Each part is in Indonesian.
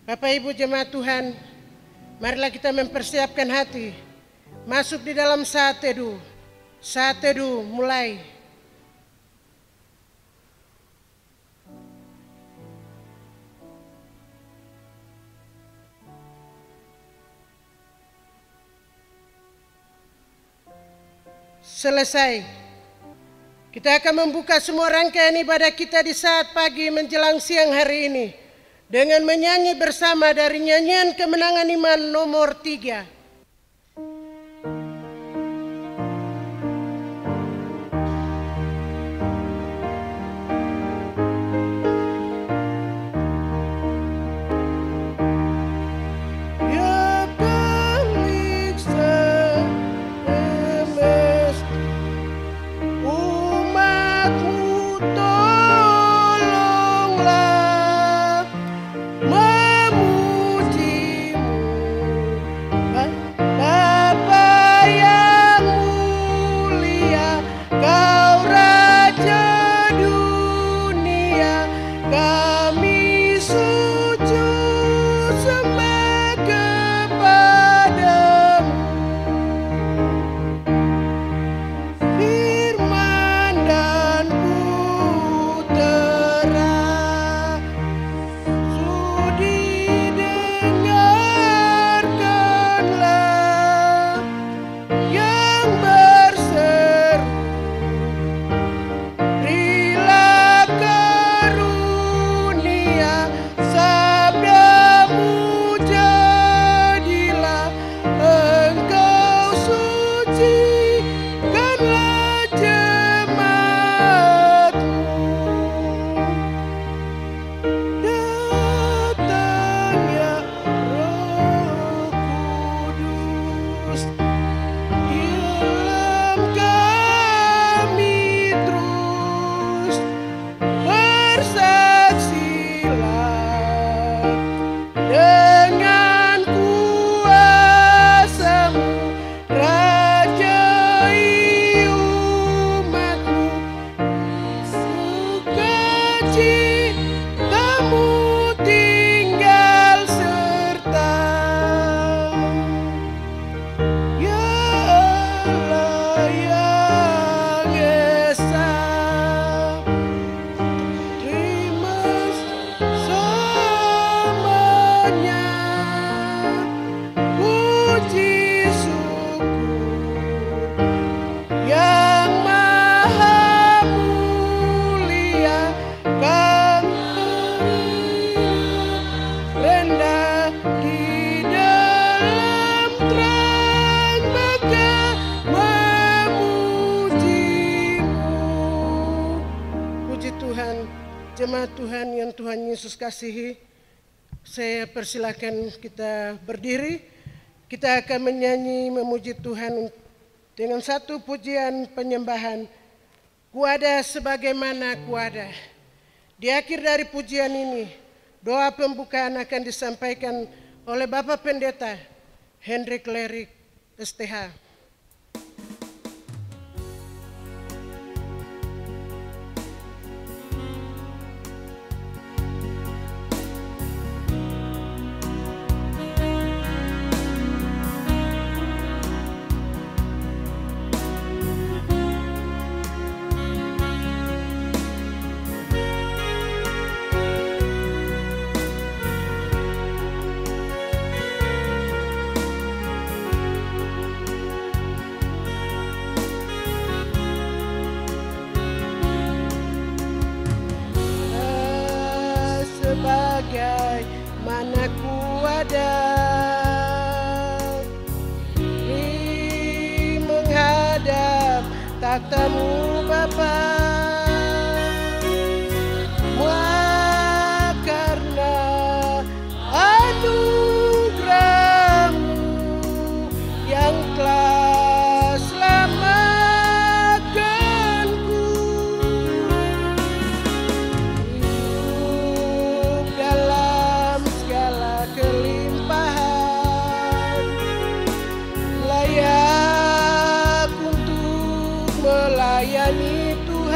Bapak Ibu jemaat Tuhan, marilah kita mempersiapkan hati masuk di dalam saat teduh. Saat teduh mulai. Selesai. Kita akan membuka semua rangkaian ibadah kita di saat pagi menjelang siang hari ini dengan menyanyi bersama dari nyanyian kemenangan iman nomor 3. Jemaat Tuhan yang Tuhan Yesus kasihi, saya persilakan kita berdiri. Kita akan menyanyi memuji Tuhan dengan satu pujian penyembahan, Kuada sebagaimana kuada. Di akhir dari pujian ini, doa pembukaan akan disampaikan oleh Bapak Pendeta Hendrik Lerik STH. Mana kuada di menghadap tatamu Bapa, karena anugerahmu yang telah selamatkanku. Hidup dalam segala kelimpahan, layak untuk melayani Tuhan.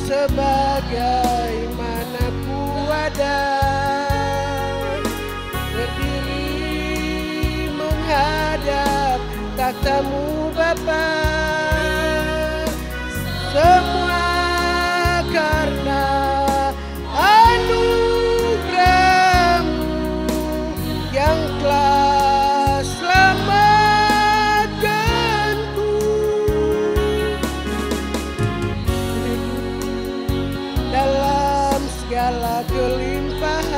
sebagaimana ku ada, berdiri menghadap tatamu Bapa, semua karena anugerah-Mu yang telah selamatkanku. Dalam segala kelimpahan,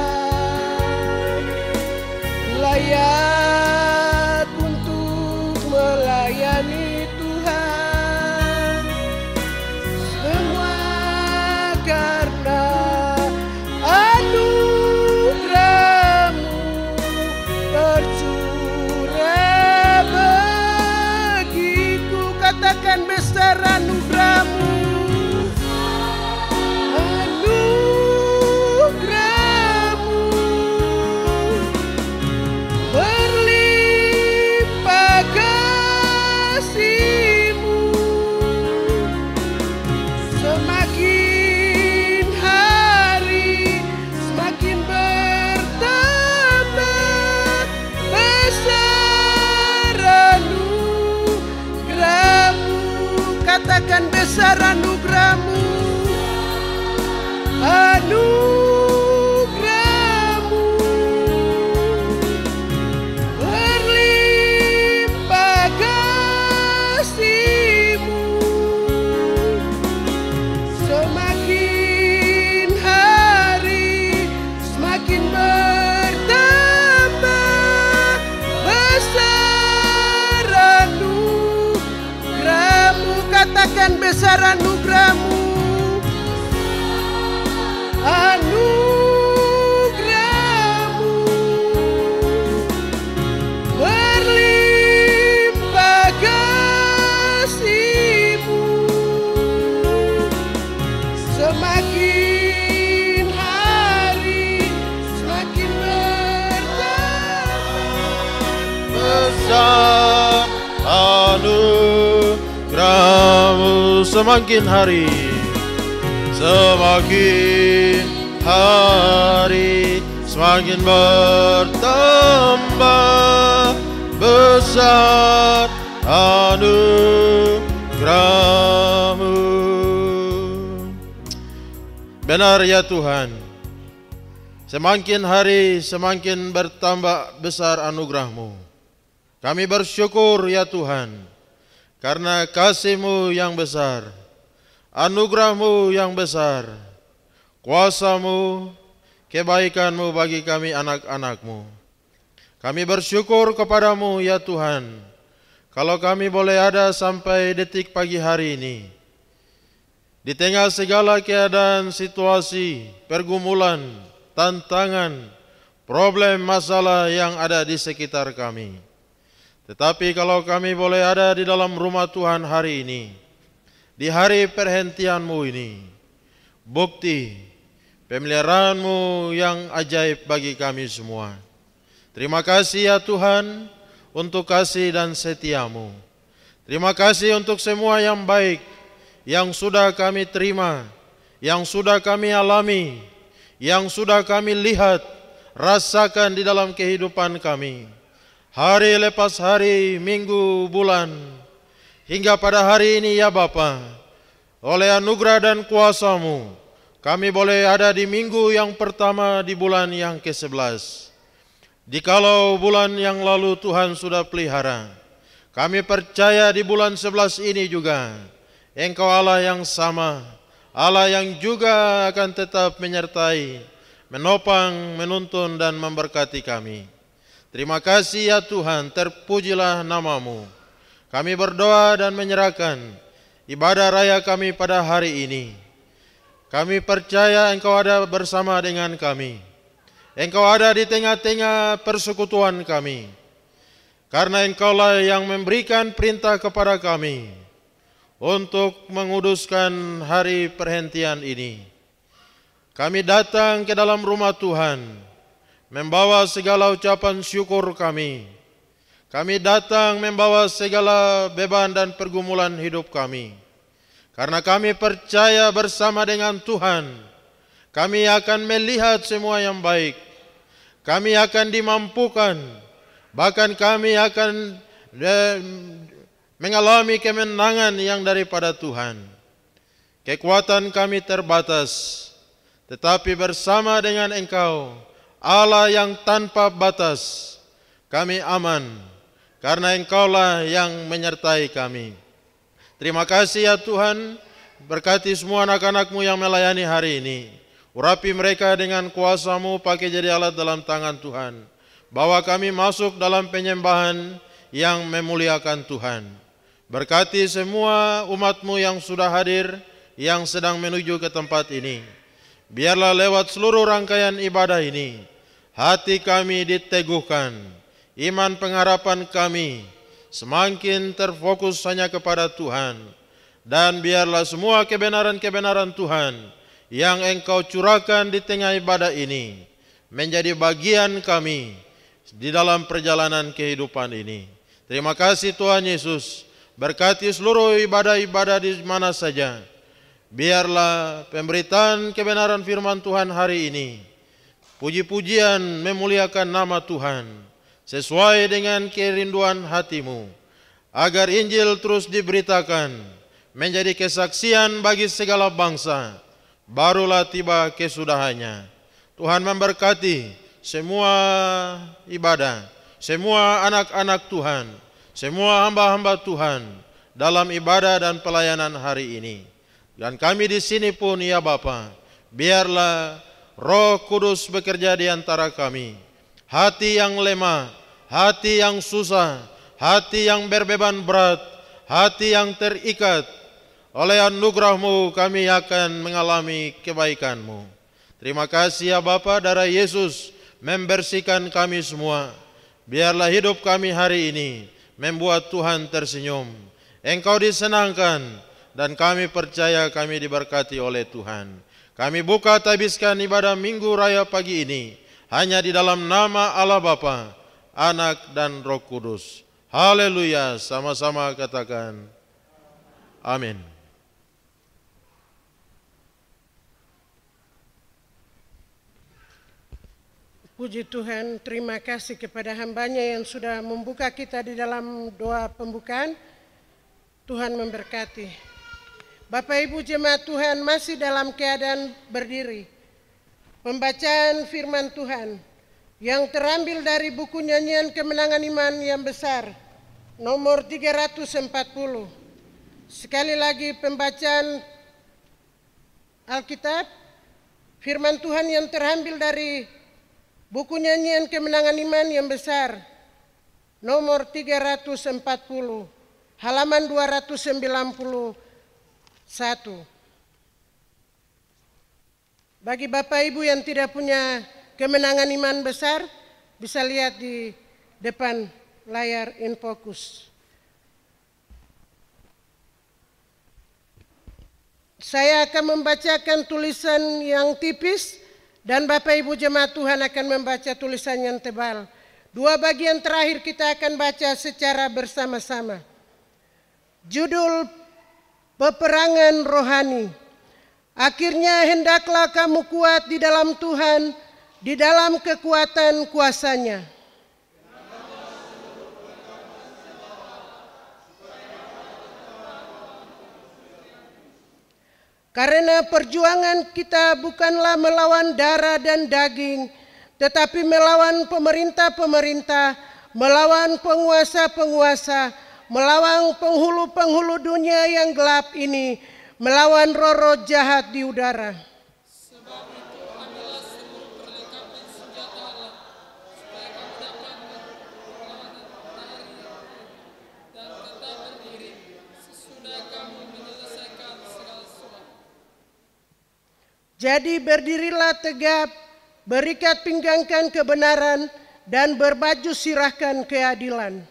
layak untuk melayani Tuhan, semua karena anugerah-Mu tercurah bagiku. Katakan besar anugerah-Mu, anugerah-Mu berlimpah kasih-Mu, semakin hari semakin bertambah besar anugerah-Mu. Katakan besar anugerah-Mu, anugerah-Mu berlimpah kasih-Mu, semakin hari semakin bertambah besar anugerah-Mu. Katakan besar anugerah-Mu, anugerah-Mu berlimpah kasih-Mu, semakin hari semakin bertambah besar anugerah-Mu, semakin hari semakin bertambah besar anugerah-Mu. Benar ya Tuhan, semakin hari semakin bertambah besar anugerah-Mu. Kami bersyukur ya Tuhan, karena kasih-Mu yang besar, anugerah-Mu yang besar, kuasa-Mu, kebaikan-Mu bagi kami anak-anak-Mu. Kami bersyukur kepada-Mu ya Tuhan, kalau kami boleh ada sampai detik pagi hari ini, di tengah segala keadaan, situasi, pergumulan, tantangan, problem, masalah yang ada di sekitar kami. Tetapi kalau kami boleh ada di dalam rumah Tuhan hari ini, di hari perhentian-Mu ini, bukti pemeliharaan-Mu yang ajaib bagi kami semua. Terima kasih ya Tuhan untuk kasih dan setia-Mu. Terima kasih untuk semua yang baik yang sudah kami terima, yang sudah kami alami, yang sudah kami lihat, rasakan di dalam kehidupan kami. Hari lepas hari, minggu, bulan, hingga pada hari ini ya Bapa, oleh anugerah dan kuasa-Mu, kami boleh ada di minggu yang pertama di bulan yang ke-11. Dikalau bulan yang lalu Tuhan sudah pelihara, kami percaya di bulan 11 ini juga, Engkau Allah yang sama, Allah yang juga akan tetap menyertai, menopang, menuntun dan memberkati kami. Terima kasih ya Tuhan, terpujilah nama-Mu. Kami berdoa dan menyerahkan ibadah raya kami pada hari ini. Kami percaya Engkau ada bersama dengan kami. Engkau ada di tengah-tengah persekutuan kami. Karena Engkaulah yang memberikan perintah kepada kami untuk menguduskan hari perhentian ini. Kami datang ke dalam rumah Tuhan, membawa segala ucapan syukur kami. Kami datang membawa segala beban dan pergumulan hidup kami. Karena kami percaya bersama dengan Tuhan, kami akan melihat semua yang baik. Kami akan dimampukan, bahkan kami akan mengalami kemenangan yang daripada Tuhan. Kekuatan kami terbatas, tetapi bersama dengan Engkau, Allah yang tanpa batas, kami aman, karena Engkaulah yang menyertai kami. Terima kasih ya Tuhan, berkati semua anak-anak-Mu yang melayani hari ini. Urapi mereka dengan kuasa-Mu, pakai jadi alat dalam tangan Tuhan. Bawa kami masuk dalam penyembahan yang memuliakan Tuhan. Berkati semua umat-Mu yang sudah hadir, yang sedang menuju ke tempat ini. Biarlah lewat seluruh rangkaian ibadah ini, hati kami diteguhkan, iman pengharapan kami semakin terfokus hanya kepada Tuhan. Dan biarlah semua kebenaran-kebenaran Tuhan yang Engkau curahkan di tengah ibadah ini menjadi bagian kami di dalam perjalanan kehidupan ini. Terima kasih Tuhan Yesus, berkati seluruh ibadah-ibadah di mana saja. Biarlah pemberitaan kebenaran firman Tuhan hari ini, puji-pujian memuliakan nama Tuhan, sesuai dengan kerinduan hati-Mu, agar Injil terus diberitakan, menjadi kesaksian bagi segala bangsa, barulah tiba kesudahannya. Tuhan memberkati semua ibadah, semua anak-anak Tuhan, semua hamba-hamba Tuhan dalam ibadah dan pelayanan hari ini. Dan kami di sini pun ya Bapa, biarlah Roh Kudus bekerja di antara kami. Hati yang lemah, hati yang susah, hati yang berbeban berat, hati yang terikat, oleh anugerah-Mu kami akan mengalami kebaikan-Mu. Terima kasih ya Bapa, darah Yesus membersihkan kami semua. Biarlah hidup kami hari ini membuat Tuhan tersenyum, Engkau disenangkan, dan kami percaya kami diberkati oleh Tuhan. Kami buka tabiskan ibadah Minggu Raya pagi ini hanya di dalam nama Allah Bapa, Anak dan Roh Kudus. Haleluya, sama-sama katakan amin. Puji Tuhan, terima kasih kepada hamba-Nya yang sudah membuka kita di dalam doa pembukaan. Tuhan memberkati. Bapak Ibu jemaat Tuhan masih dalam keadaan berdiri. Pembacaan firman Tuhan yang terambil dari buku Nyanyian Kemenangan Iman yang Besar, nomor 340. Sekali lagi pembacaan Alkitab, firman Tuhan yang terambil dari buku Nyanyian Kemenangan Iman yang Besar, nomor 340, halaman 291. Bagi Bapak Ibu yang tidak punya kemenangan iman besar, bisa lihat di depan layar InFocus. Saya akan membacakan tulisan yang tipis dan Bapak Ibu jemaat Tuhan akan membaca tulisan yang tebal. Dua bagian terakhir kita akan baca secara bersama-sama. Judul peperangan rohani. Akhirnya hendaklah kamu kuat di dalam Tuhan, di dalam kekuatan kuasa-Nya. Karena perjuangan kita bukanlah melawan darah dan daging, tetapi melawan pemerintah-pemerintah, melawan penguasa-penguasa, melawan penghulu-penghulu dunia yang gelap ini, melawan roh-roh jahat di udara. Sebab itu ambillah seluruh perlengkapan senjata Allah, supaya kamu dapat melawan hari dan tetap berdiri sesudah kamu menyelesaikan segala sesuatu. Jadi berdirilah tegap, berikat pinggangkan kebenaran, dan berbaju sirahkan keadilan.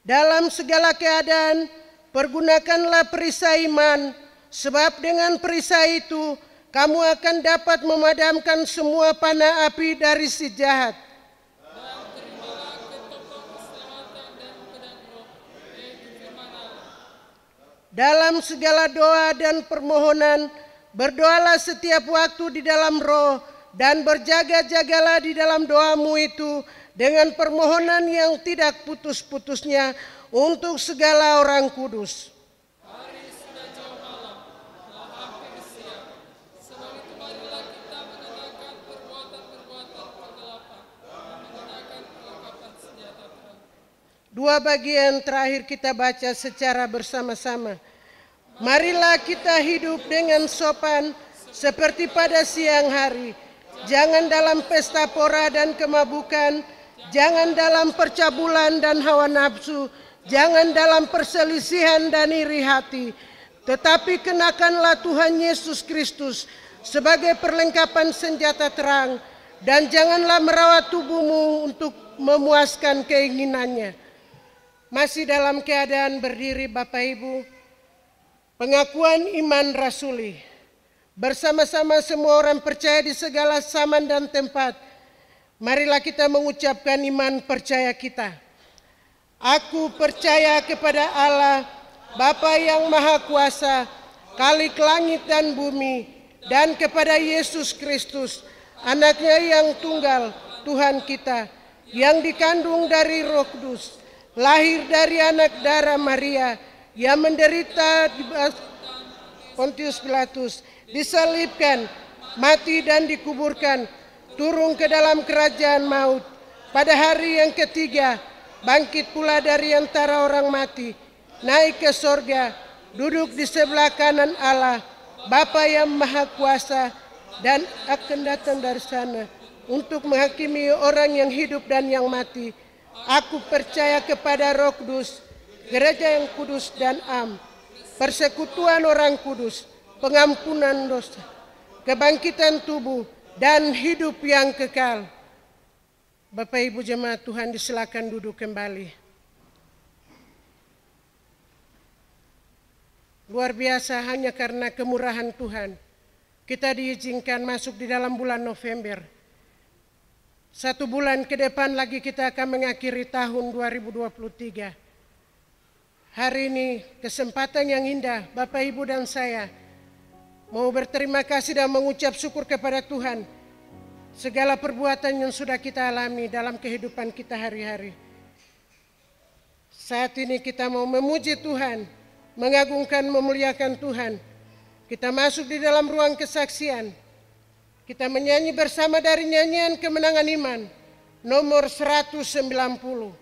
Dalam segala keadaan, pergunakanlah perisai iman, sebab dengan perisai itu, kamu akan dapat memadamkan semua panah api dari si jahat. Dan terimalah ketopeng Dalam segala doa dan permohonan, berdoalah setiap waktu di dalam roh dan berjaga-jagalah di dalam doamu itu dengan permohonan yang tidak putus-putusnya untuk segala orang kudus. Hari sudah jauh malam, telah hampir siang. Sebab itu marilah kita mengenakan perbuatan-perbuatan kegelapan, mengenakan perlengkapan senjata terang. Dua bagian terakhir kita baca secara bersama-sama. Marilah kita hidup dengan sopan seperti pada siang hari. Jangan dalam pesta pora dan kemabukan, jangan dalam percabulan dan hawa nafsu, jangan dalam perselisihan dan iri hati. Tetapi kenakanlah Tuhan Yesus Kristus sebagai perlengkapan senjata terang, dan janganlah merawat tubuhmu untuk memuaskan keinginannya. Masih dalam keadaan berdiri Bapak Ibu, pengakuan iman rasuli. Bersama-sama semua orang percaya di segala zaman dan tempat, marilah kita mengucapkan iman percaya kita. Aku percaya kepada Allah, Bapa yang Maha Kuasa, Khalik langit dan bumi, dan kepada Yesus Kristus, Anaknya yang tunggal, Tuhan kita, yang dikandung dari Roh Kudus, lahir dari anak darah Maria, yang menderita di Pontius Pilatus, disalibkan, mati dan dikuburkan, turun ke dalam kerajaan maut. Pada hari yang ketiga, bangkit pula dari antara orang mati, naik ke sorga, duduk di sebelah kanan Allah, Bapa yang Maha Kuasa, dan akan datang dari sana untuk menghakimi orang yang hidup dan yang mati. Aku percaya kepada Roh Kudus, gereja yang kudus dan am, persekutuan orang kudus, pengampunan dosa, kebangkitan tubuh, dan hidup yang kekal. Bapak Ibu jemaat Tuhan, disilakan duduk kembali. Luar biasa, hanya karena kemurahan Tuhan kita diizinkan masuk di dalam bulan November. 1 bulan ke depan lagi kita akan mengakhiri tahun 2023. Hari ini kesempatan yang indah Bapak Ibu dan saya mau berterima kasih dan mengucap syukur kepada Tuhan segala perbuatan yang sudah kita alami dalam kehidupan kita hari-hari. Saat ini kita mau memuji Tuhan, mengagungkan, memuliakan Tuhan. Kita masuk di dalam ruang kesaksian. Kita menyanyi bersama dari nyanyian Kemenangan Iman nomor 190.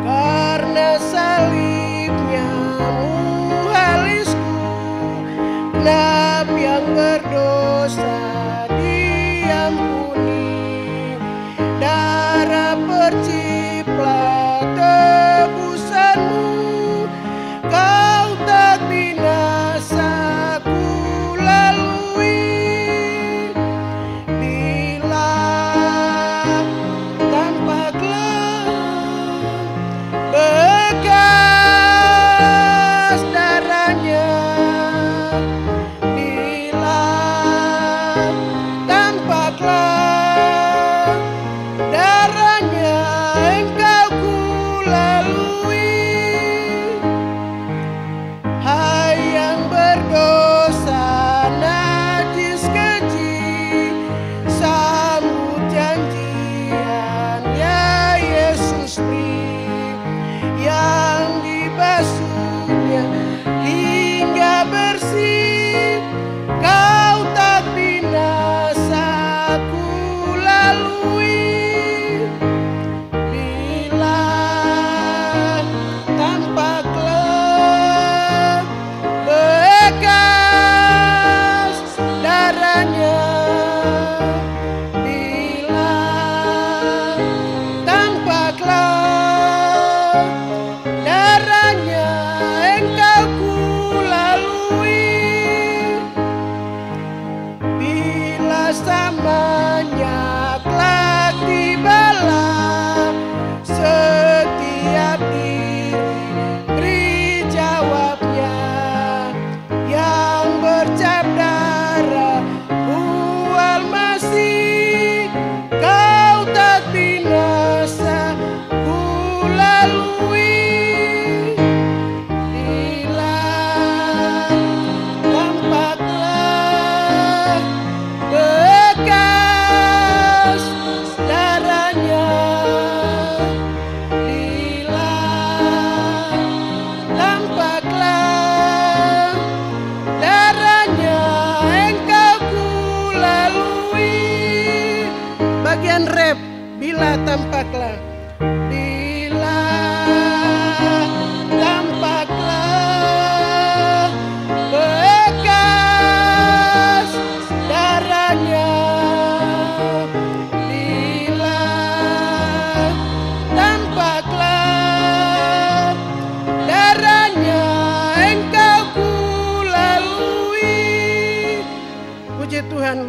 Karena salibnya muhalisku, genap yang berdosa diampuni, darah perciplah tebu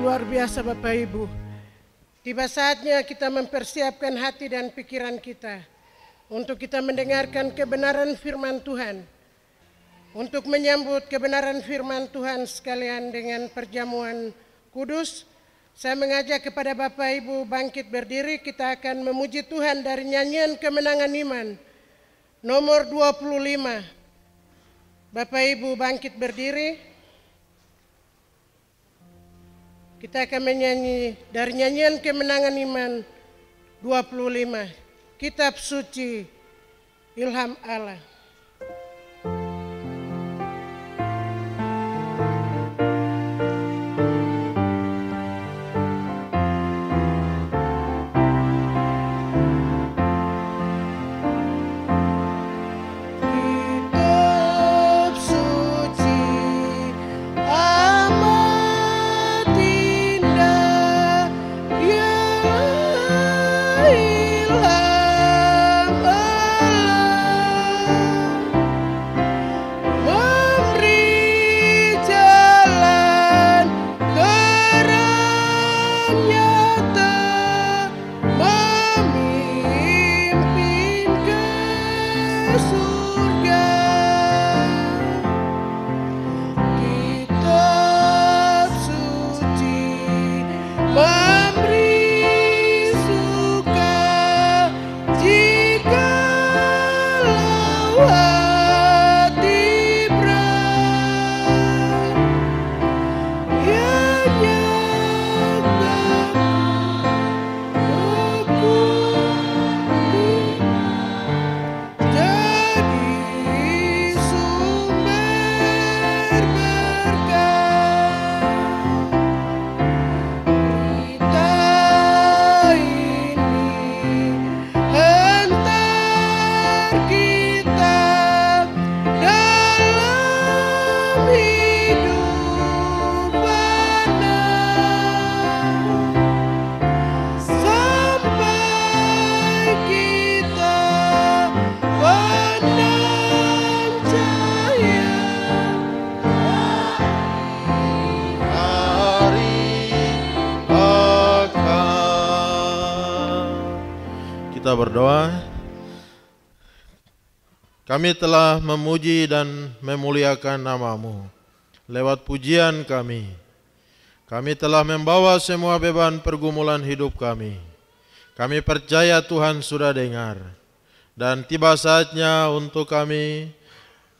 luar biasa Bapak Ibu. Tiba saatnya kita mempersiapkan hati dan pikiran kita untuk kita mendengarkan kebenaran firman Tuhan. Untuk menyambut kebenaran firman Tuhan sekalian dengan perjamuan kudus, saya mengajak kepada Bapak Ibu bangkit berdiri. Kita akan memuji Tuhan dari nyanyian kemenangan iman nomor 25. Bapak Ibu bangkit berdiri. Kita akan menyanyi dari nyanyian kemenangan iman 25. Kitab suci ilham Allah. Kita berdoa. Kami telah memuji dan memuliakan nama-Mu lewat pujian kami. Kami telah membawa semua beban pergumulan hidup kami. Kami percaya Tuhan sudah dengar. Dan tiba saatnya untuk kami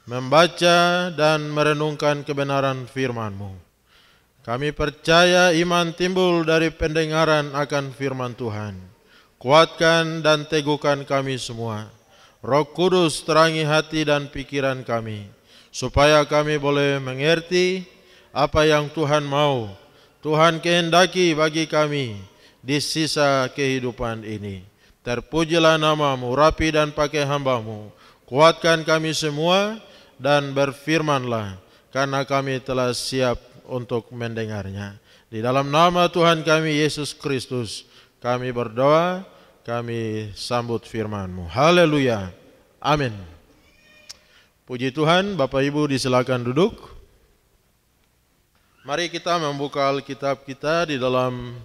membaca dan merenungkan kebenaran firman-Mu. Kami percaya iman timbul dari pendengaran akan firman Tuhan. Kuatkan dan teguhkan kami semua. Roh Kudus terangi hati dan pikiran kami, supaya kami boleh mengerti apa yang Tuhan mau, Tuhan kehendaki bagi kami di sisa kehidupan ini. Terpujilah nama-Mu, rapi dan pakai hamba-Mu. Kuatkan kami semua dan berfirmanlah, karena kami telah siap untuk mendengarnya. Di dalam nama Tuhan kami Yesus Kristus, kami berdoa, kami sambut firman-Mu. Haleluya. Amin. Puji Tuhan, Bapak Ibu disilakan duduk. Mari kita membuka Alkitab kita di dalam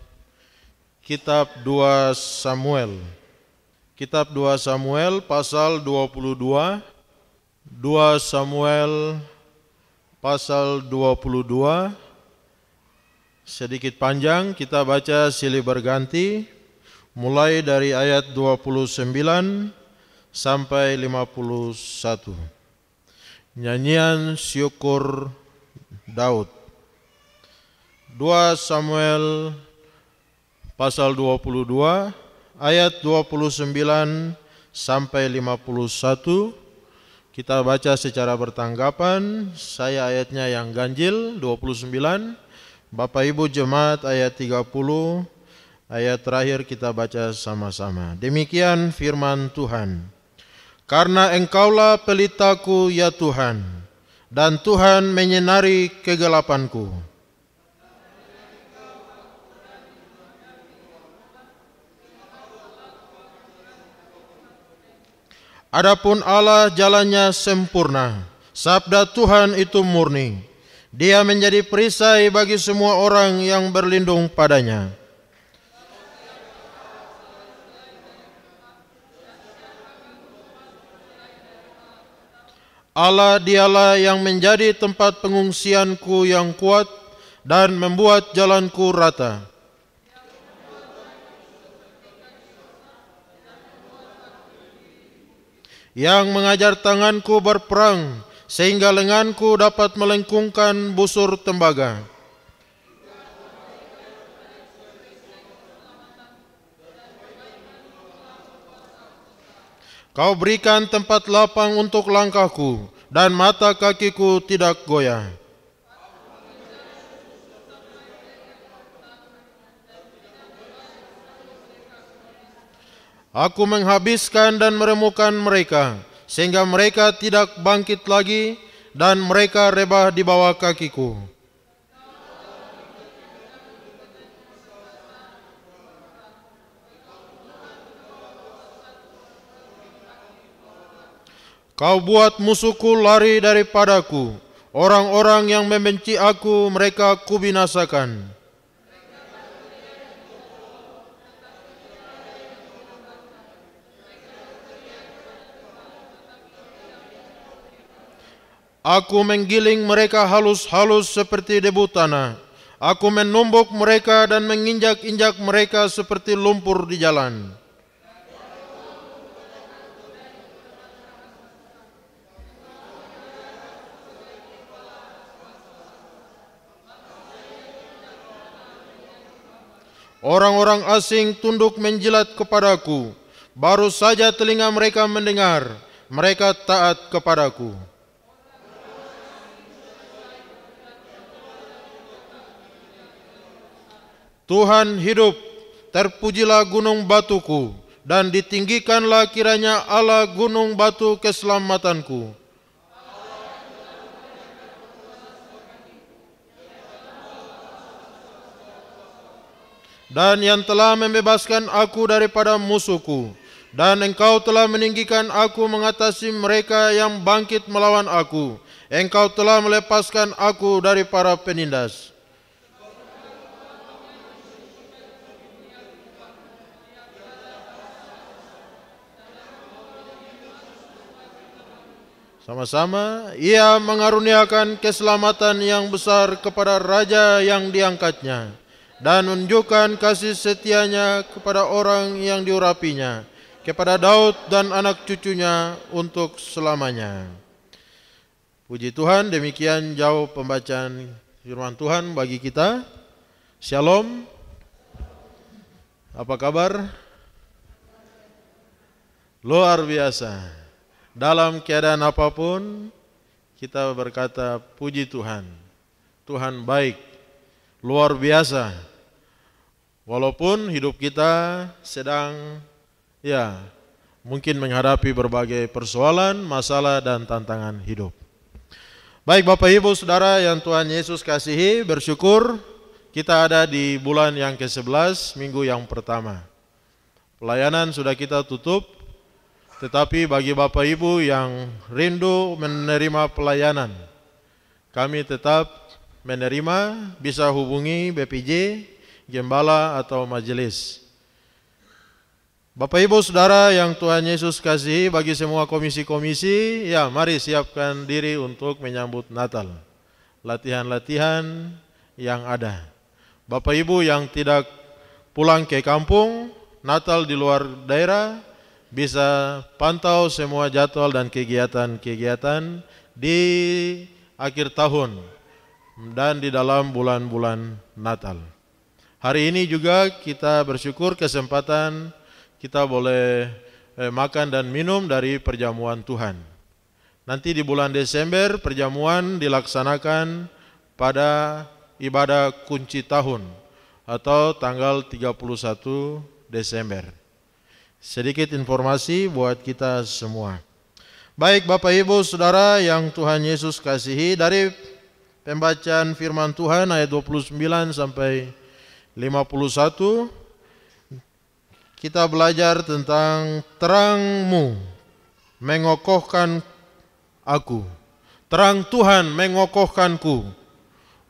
kitab 2 Samuel. Kitab 2 Samuel pasal 22. 2 Samuel pasal 22. Sedikit panjang, kita baca silih berganti, mulai dari ayat 29 sampai 51. Nyanyian syukur Daud. 2 Samuel pasal 22, ayat 29 sampai 51. Kita baca secara bertanggapan, saya ayatnya yang ganjil, 29. Bapak Ibu jemaat ayat 30, ayat terakhir kita baca sama-sama. Demikian firman Tuhan. Karena Engkaulah pelitaku ya Tuhan, dan Tuhan menyinari kegelapanku. Adapun Allah jalannya sempurna, sabda Tuhan itu murni. Dia menjadi perisai bagi semua orang yang berlindung padanya. Allah dialah yang menjadi tempat pengungsianku yang kuat dan membuat jalanku rata. Yang mengajar tanganku berperang, sehingga lenganku dapat melengkungkan busur tembaga. Kau berikan tempat lapang untuk langkahku, dan mata kakiku tidak goyah. Aku menghabiskan dan meremukan mereka, sehingga mereka tidak bangkit lagi, dan mereka rebah di bawah kakiku. Kau buat musuhku lari daripadaku, orang-orang yang membenci aku mereka kubinasakan. Aku menggiling mereka halus-halus seperti debu tanah. Aku menumbuk mereka dan menginjak-injak mereka seperti lumpur di jalan. Orang-orang asing tunduk menjilat kepadaku. Baru saja telinga mereka mendengar, mereka taat kepadaku. Tuhan hidup, terpujilah gunung batuku, dan ditinggikanlah kiranya Allah gunung batu keselamatanku. Dan yang telah membebaskan aku daripada musuhku, dan Engkau telah meninggikan aku mengatasi mereka yang bangkit melawan aku. Engkau telah melepaskan aku dari para penindas. Sama-sama, Ia mengaruniakan keselamatan yang besar kepada raja yang diangkatnya, dan menunjukkan kasih setianya kepada orang yang diurapinya, kepada Daud dan anak cucunya untuk selamanya. Puji Tuhan, demikian jauh pembacaan firman Tuhan bagi kita. Shalom. Apa kabar? Luar biasa. Dalam keadaan apapun, kita berkata puji Tuhan. Tuhan baik, luar biasa. Walaupun hidup kita sedang mungkin menghadapi berbagai persoalan, masalah dan tantangan hidup. Baik Bapak Ibu Saudara yang Tuhan Yesus kasihi, bersyukur kita ada di bulan yang ke-11, minggu yang pertama. Pelayanan sudah kita tutup. Tetapi bagi Bapak Ibu yang rindu menerima pelayanan, kami tetap menerima, bisa hubungi BPJ, Gembala atau majelis. Bapak Ibu Saudara yang Tuhan Yesus kasihi, bagi semua komisi-komisi, mari siapkan diri untuk menyambut Natal. Latihan-latihan yang ada. Bapak Ibu yang tidak pulang ke kampung, Natal di luar daerah, bisa pantau semua jadwal dan kegiatan-kegiatan di akhir tahun dan di dalam bulan-bulan Natal. Hari ini juga kita bersyukur kesempatan kita boleh makan dan minum dari perjamuan Tuhan. Nanti di bulan Desember perjamuan dilaksanakan pada ibadah kunci tahun atau tanggal 31 Desember. Sedikit informasi buat kita semua. Baik Bapak Ibu Saudara yang Tuhan Yesus kasihi, dari pembacaan firman Tuhan ayat 29 sampai 51, kita belajar tentang terang-Mu mengokohkan aku. Terang Tuhan mengokohkanku.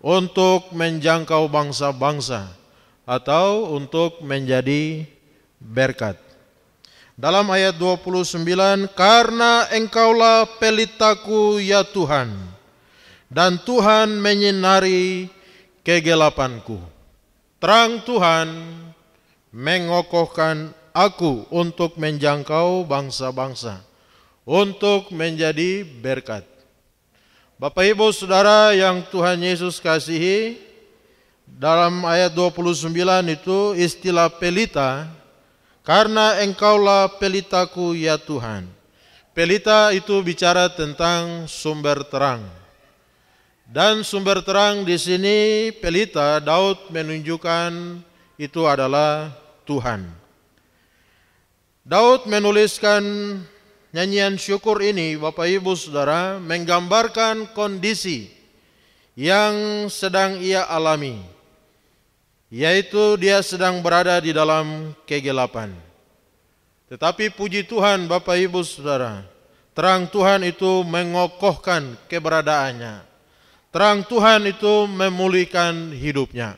untuk menjangkau bangsa-bangsa atau untuk menjadi berkat. Dalam ayat 29, karena Engkaulah pelitaku ya Tuhan, dan Tuhan menyinari kegelapanku. Terang Tuhan mengokohkan aku untuk menjangkau bangsa-bangsa, untuk menjadi berkat. Bapak Ibu Saudara yang Tuhan Yesus kasihi, dalam ayat 29 itu istilah pelita, karena Engkaulah pelitaku ya Tuhan. Pelita itu bicara tentang sumber terang. Dan sumber terang di sini pelita, Daud menunjukkan itu adalah Tuhan. Daud menuliskan nyanyian syukur ini, Bapak Ibu Saudara, menggambarkan kondisi yang sedang ia alami, yaitu dia sedang berada di dalam kegelapan. Tetapi puji Tuhan Bapak Ibu Saudara, terang Tuhan itu mengokohkan keberadaannya. Terang Tuhan itu memulihkan hidupnya.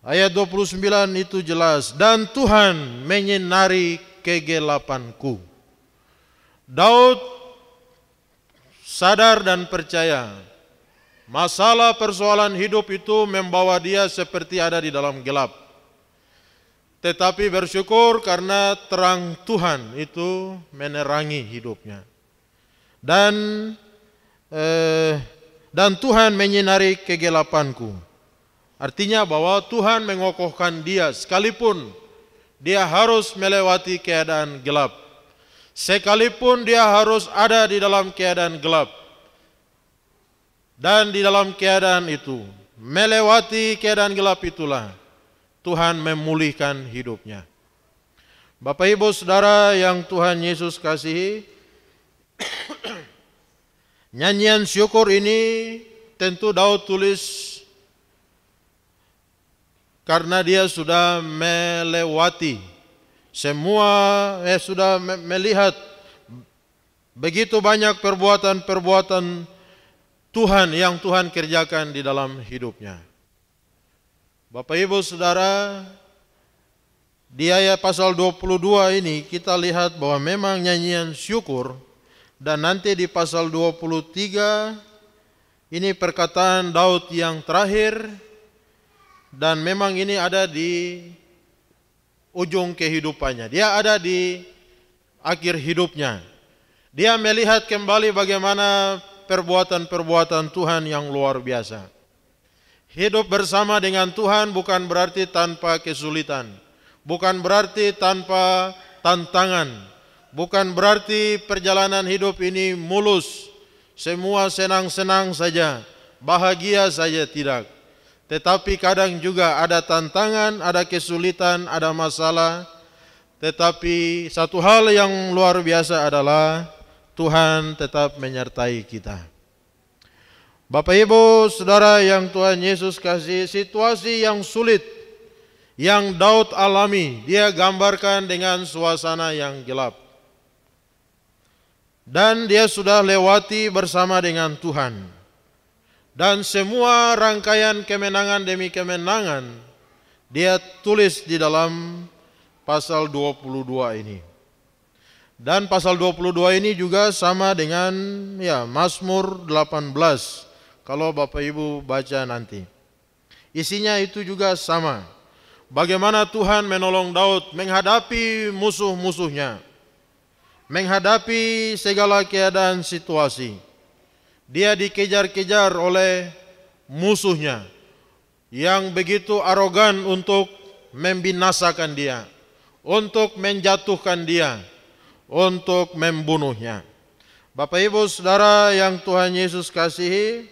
Ayat 29 itu jelas, dan Tuhan menyinari kegelapanku. Daud sadar dan percaya masalah persoalan hidup itu membawa dia seperti ada di dalam gelap. Tetapi bersyukur karena terang Tuhan itu menerangi hidupnya. Dan Tuhan menyinari kegelapanku. Artinya bahwa Tuhan mengokohkan dia sekalipun dia harus melewati keadaan gelap. Sekalipun dia harus ada di dalam keadaan gelap. Dan di dalam keadaan itu, melewati keadaan gelap itulah Tuhan memulihkan hidupnya. Bapak Ibu Saudara yang Tuhan Yesus kasihi, nyanyian syukur ini tentu Daud tulis karena dia sudah melewati semua, sudah melihat begitu banyak perbuatan-perbuatan Tuhan yang Tuhan kerjakan di dalam hidupnya. Bapak Ibu Saudara, di ayat pasal 22 ini kita lihat bahwa memang nyanyian syukur, dan nanti di pasal 23 ini perkataan Daud yang terakhir, dan memang ini ada di ujung kehidupannya. Dia ada di akhir hidupnya. Dia melihat kembali bagaimana perbuatan-perbuatan Tuhan yang luar biasa. Hidup bersama dengan Tuhan bukan berarti tanpa kesulitan, bukan berarti tanpa tantangan, bukan berarti perjalanan hidup ini mulus, semua senang-senang saja, bahagia saja, tidak. Tetapi kadang juga ada tantangan, ada kesulitan, ada masalah. Tetapi satu hal yang luar biasa adalah Tuhan tetap menyertai kita. Bapak Ibu Saudara yang Tuhan Yesus kasih, situasi yang sulit yang Daud alami, dia gambarkan dengan suasana yang gelap. Dan dia sudah lewati bersama dengan Tuhan. Dan semua rangkaian kemenangan demi kemenangan dia tulis di dalam pasal 22 ini. Dan pasal 22 ini juga sama dengan Mazmur 18. Kalau Bapak Ibu baca nanti, isinya itu juga sama. Bagaimana Tuhan menolong Daud menghadapi musuh-musuhnya, menghadapi segala keadaan situasi. Dia dikejar-kejar oleh musuhnya yang begitu arogan untuk membinasakan dia, untuk menjatuhkan dia, untuk membunuhnya. Bapak Ibu Saudara yang Tuhan Yesus kasihi,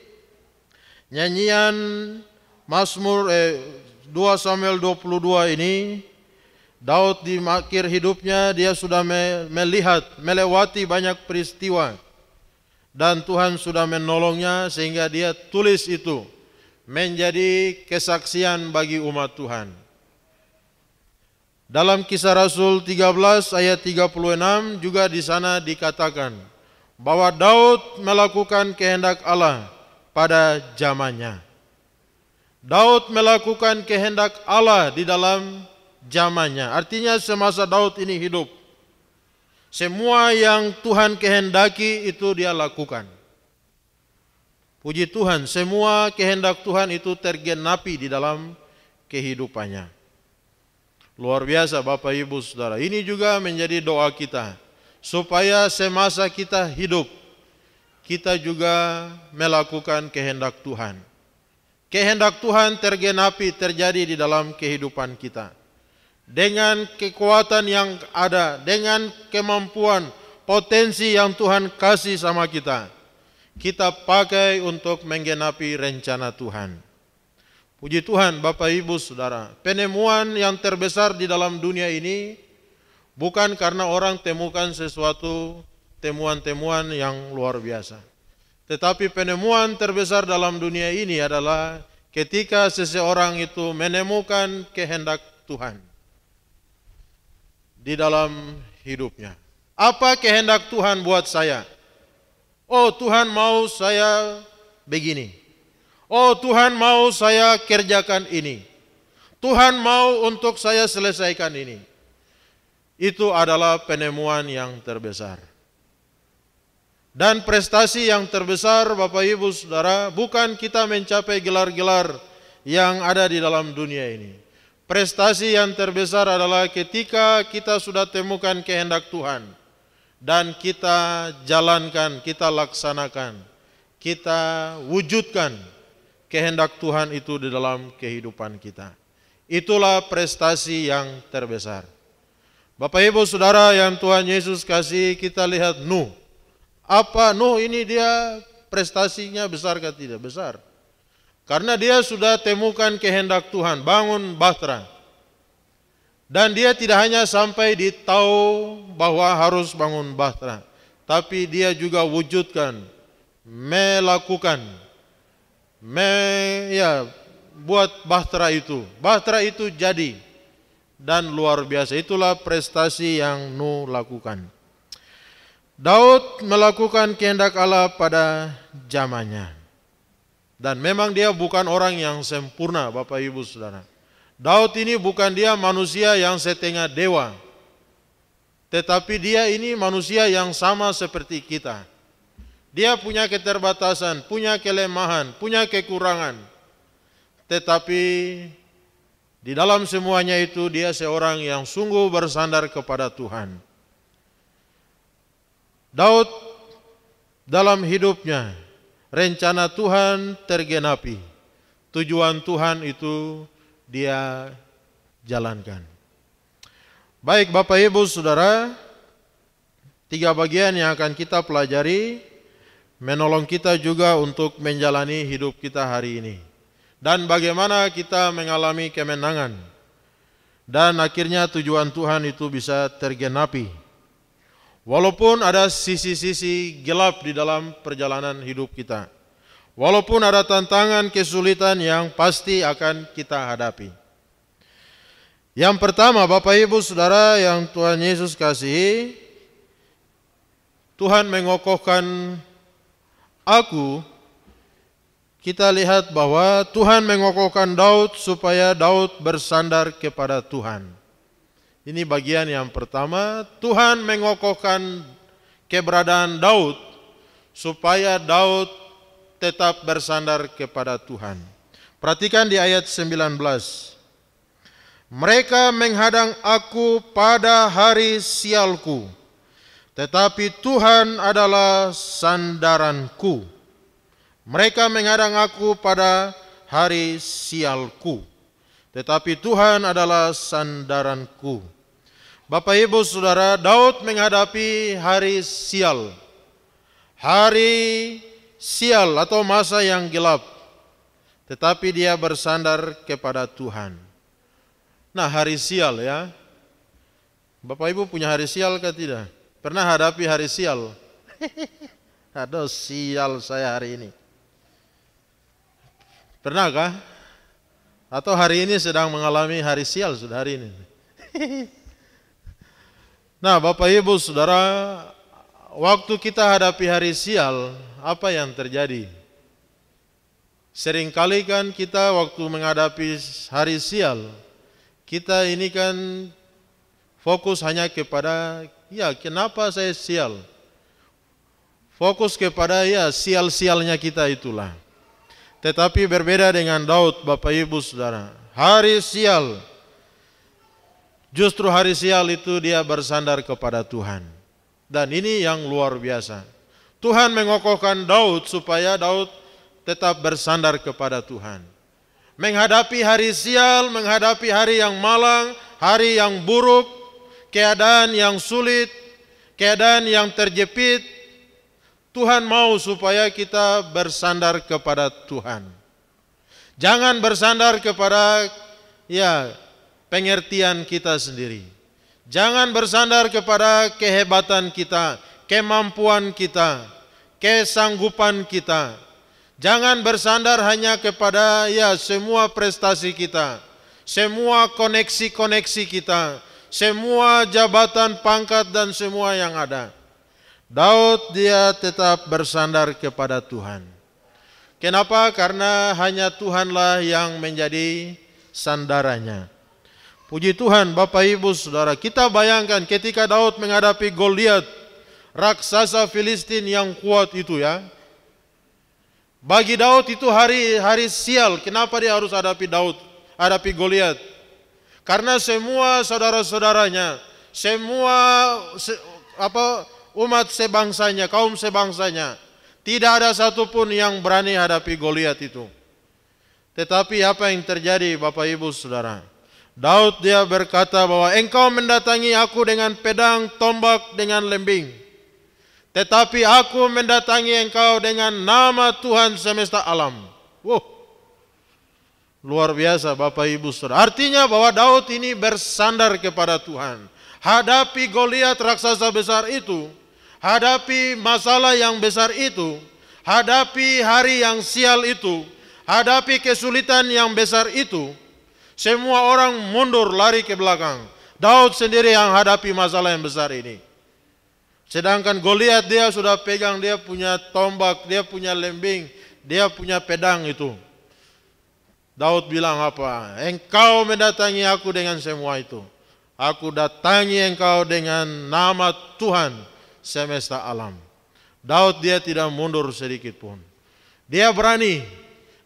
nyanyian Mazmur 2 Samuel 22 ini, Daud di akhir hidupnya dia sudah melihat, melewati banyak peristiwa. Dan Tuhan sudah menolongnya sehingga dia tulis itu menjadi kesaksian bagi umat Tuhan. Dalam Kisah Rasul 13 ayat 36 juga di sana dikatakan bahwa Daud melakukan kehendak Allah pada zamannya. Daud melakukan kehendak Allah di dalam zamannya. Artinya semasa Daud ini hidup, semua yang Tuhan kehendaki itu dia lakukan. Puji Tuhan, semua kehendak Tuhan itu tergenapi di dalam kehidupannya. Luar biasa Bapak Ibu Saudara. Ini juga menjadi doa kita, supaya semasa kita hidup, kita juga melakukan kehendak Tuhan. Kehendak Tuhan tergenapi, terjadi di dalam kehidupan kita. Dengan kekuatan yang ada, dengan kemampuan, potensi yang Tuhan kasih sama kita, kita pakai untuk menggenapi rencana Tuhan. Puji Tuhan Bapak Ibu Saudara, penemuan yang terbesar di dalam dunia ini bukan karena orang temukan sesuatu temuan-temuan yang luar biasa. Tetapi penemuan terbesar dalam dunia ini adalah ketika seseorang itu menemukan kehendak Tuhan di dalam hidupnya. Apa kehendak Tuhan buat saya? Oh, Tuhan mau saya begini. Oh, Tuhan mau saya kerjakan ini. Tuhan mau untuk saya selesaikan ini. Itu adalah penemuan yang terbesar. Dan prestasi yang terbesar Bapak Ibu Saudara, bukan kita mencapai gelar-gelar yang ada di dalam dunia ini. Prestasi yang terbesar adalah ketika kita sudah temukan kehendak Tuhan dan kita jalankan, kita laksanakan, kita wujudkan kehendak Tuhan itu di dalam kehidupan kita. Itulah prestasi yang terbesar. Bapak Ibu Saudara yang Tuhan Yesus kasih, kita lihat Nuh. Apa Nuh ini dia prestasinya besar atau tidak? Besar. Karena dia sudah temukan kehendak Tuhan, bangun bahtera. Dan dia tidak hanya sampai di tahu bahwa harus bangun bahtera, tapi dia juga wujudkan, melakukan, buat bahtera itu. Bahtera itu jadi dan luar biasa. Itulah prestasi yang Nuh lakukan. Daud melakukan kehendak Allah pada zamannya. Dan memang dia bukan orang yang sempurna Bapak Ibu Saudara. Daud ini bukan dia manusia yang setengah dewa. Tetapi dia ini manusia yang sama seperti kita. Dia punya keterbatasan, punya kelemahan, punya kekurangan. Tetapi di dalam semuanya itu dia seorang yang sungguh bersandar kepada Tuhan. Daud dalam hidupnya, rencana Tuhan tergenapi. Tujuan Tuhan itu dia jalankan. Baik Bapak Ibu Saudara, 3 bagian yang akan kita pelajari menolong kita juga untuk menjalani hidup kita hari ini. Dan bagaimana kita mengalami kemenangan. Dan akhirnya tujuan Tuhan itu bisa tergenapi. Walaupun ada sisi-sisi gelap di dalam perjalanan hidup kita. Walaupun ada tantangan, kesulitan yang pasti akan kita hadapi. Yang pertama Bapak Ibu Saudara yang Tuhan Yesus kasihi, Tuhan mengokohkan aku. Kita lihat bahwa Tuhan mengokohkan Daud supaya Daud bersandar kepada Tuhan. Ini bagian yang pertama, Tuhan mengokohkan keberadaan Daud supaya Daud tetap bersandar kepada Tuhan. Perhatikan di ayat 19. Mereka menghadang aku pada hari sialku, tetapi Tuhan adalah sandaranku. Mereka menghadang aku pada hari sialku, tetapi Tuhan adalah sandaranku. Bapak Ibu Saudara, Daud menghadapi hari sial. Hari sial atau masa yang gelap. Tetapi dia bersandar kepada Tuhan. Nah, hari sial ya. Bapak Ibu punya hari sial kah tidak? Pernah hadapi hari sial? Aduh, sial saya hari ini. Pernahkah? Atau hari ini sedang mengalami hari sial sudah hari ini? Nah Bapak Ibu Saudara, waktu kita hadapi hari sial, apa yang terjadi? Seringkali kan kita waktu menghadapi hari sial, kita ini kan fokus hanya kepada, ya kenapa saya sial? Fokus kepada ya sial-sialnya kita itulah. Tetapi berbeda dengan Daud, Bapak Ibu Saudara. Hari sial, justru hari sial itu dia bersandar kepada Tuhan. Dan ini yang luar biasa. Tuhan mengokohkan Daud supaya Daud tetap bersandar kepada Tuhan. Menghadapi hari sial, menghadapi hari yang malang, hari yang buruk, keadaan yang sulit, keadaan yang terjepit, Tuhan mau supaya kita bersandar kepada Tuhan. Jangan bersandar kepada ya pengertian kita sendiri. Jangan bersandar kepada kehebatan kita, kemampuan kita, kesanggupan kita. Jangan bersandar hanya kepada ya semua prestasi kita, semua koneksi-koneksi kita, semua jabatan, pangkat dan semua yang ada. Daud dia tetap bersandar kepada Tuhan. Kenapa? Karena hanya Tuhanlah yang menjadi sandarannya. Puji Tuhan, Bapak Ibu Saudara, kita bayangkan ketika Daud menghadapi Goliat, raksasa Filistin yang kuat itu ya. Bagi Daud itu hari sial. Kenapa dia harus hadapi Goliat? Karena semua saudara-saudaranya, semua umat sebangsanya, kaum sebangsanya, tidak ada satupun yang berani hadapi Goliat itu. Tetapi apa yang terjadi, Bapak Ibu Saudara? Daud dia berkata bahwa engkau mendatangi aku dengan pedang, tombak, dengan lembing. Tetapi aku mendatangi engkau dengan nama Tuhan semesta alam. Wow. Luar biasa Bapak Ibu Saudara. Artinya bahwa Daud ini bersandar kepada Tuhan. Hadapi Goliat raksasa besar itu. Hadapi masalah yang besar itu. Hadapi hari yang sial itu. Hadapi kesulitan yang besar itu. Semua orang mundur lari ke belakang. Daud sendiri yang hadapi masalah yang besar ini. Sedangkan Goliat dia sudah pegang, dia punya tombak, dia punya lembing, dia punya pedang itu. Daud bilang apa? Engkau mendatangi aku dengan semua itu. Aku datangi engkau dengan nama Tuhan semesta alam. Daud dia tidak mundur sedikit pun. Dia berani.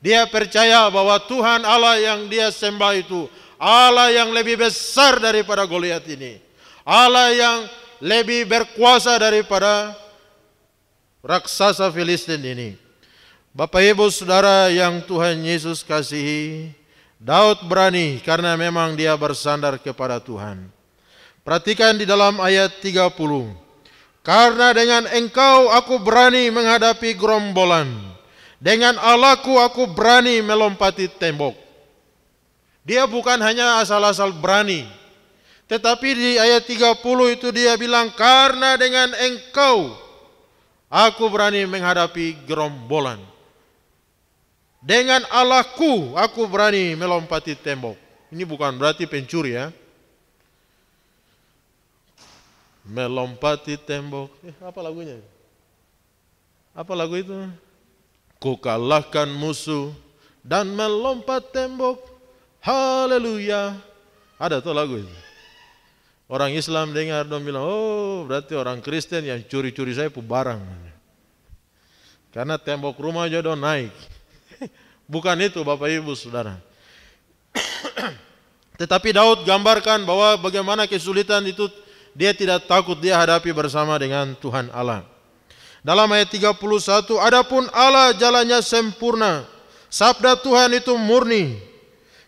Dia percaya bahwa Tuhan Allah yang dia sembah itu Allah yang lebih besar daripada Goliat ini. Allah yang lebih berkuasa daripada raksasa Filistin ini. Bapak Ibu Saudara yang Tuhan Yesus kasihi, Daud berani karena memang dia bersandar kepada Tuhan. Perhatikan di dalam ayat 30. Karena dengan engkau aku berani menghadapi gerombolan. Dengan Allahku aku berani melompati tembok. Dia bukan hanya asal-asal berani. Tetapi di ayat 30 itu dia bilang, karena dengan engkau aku berani menghadapi gerombolan. Dengan Allahku aku berani melompati tembok. Ini bukan berarti pencuri ya. Melompati tembok. Apa lagunya? Apa lagu itu? Ku kalahkan musuh dan melompat tembok. Haleluya. Ada tuh lagu itu. Orang Islam dengar dan bilang, oh berarti orang Kristen yang curi-curi saya pu barang. Karena tembok rumah aja udah naik. Bukan itu Bapak Ibu Saudara. Tetapi Daud gambarkan bahwa bagaimana kesulitan itu dia tidak takut, dia hadapi bersama dengan Tuhan Allah. Dalam ayat 31, adapun Allah jalannya sempurna, sabda Tuhan itu murni,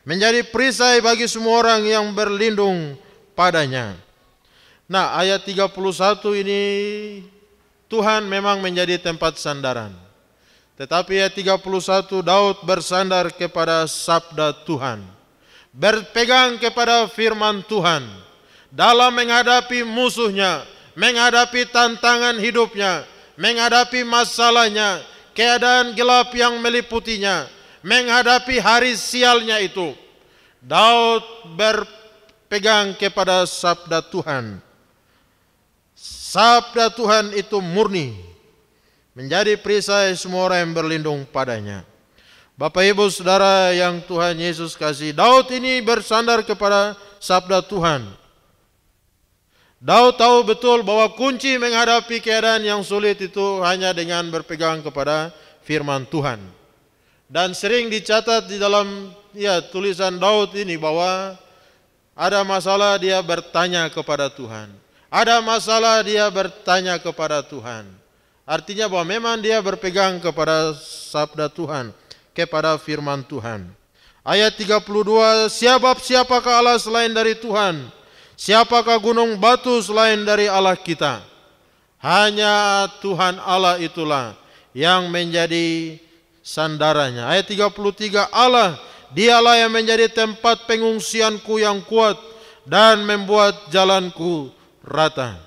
menjadi perisai bagi semua orang yang berlindung padanya. Nah, ayat 31 ini Tuhan memang menjadi tempat sandaran. Tetapi ayat 31 Daud bersandar kepada sabda Tuhan, berpegang kepada firman Tuhan dalam menghadapi musuhnya, menghadapi tantangan hidupnya, menghadapi masalahnya, keadaan gelap yang meliputinya, menghadapi hari sialnya itu. Daud berpegang kepada sabda Tuhan. Sabda Tuhan itu murni, menjadi perisai semua orang yang berlindung padanya. Bapak Ibu Saudara yang Tuhan Yesus kasih, Daud ini bersandar kepada sabda Tuhan. Daud tahu betul bahwa kunci menghadapi keadaan yang sulit itu hanya dengan berpegang kepada firman Tuhan. Dan sering dicatat di dalam tulisan Daud ini bahwa ada masalah dia bertanya kepada Tuhan. Ada masalah dia bertanya kepada Tuhan. Artinya bahwa memang dia berpegang kepada sabda Tuhan, kepada firman Tuhan. Ayat 32, siapakah Allah selain dari Tuhan? Siapakah gunung batu selain dari Allah kita? Hanya Tuhan Allah itulah yang menjadi sandarannya. Ayat 33, Allah, dialah yang menjadi tempat pengungsianku yang kuat dan membuat jalanku rata.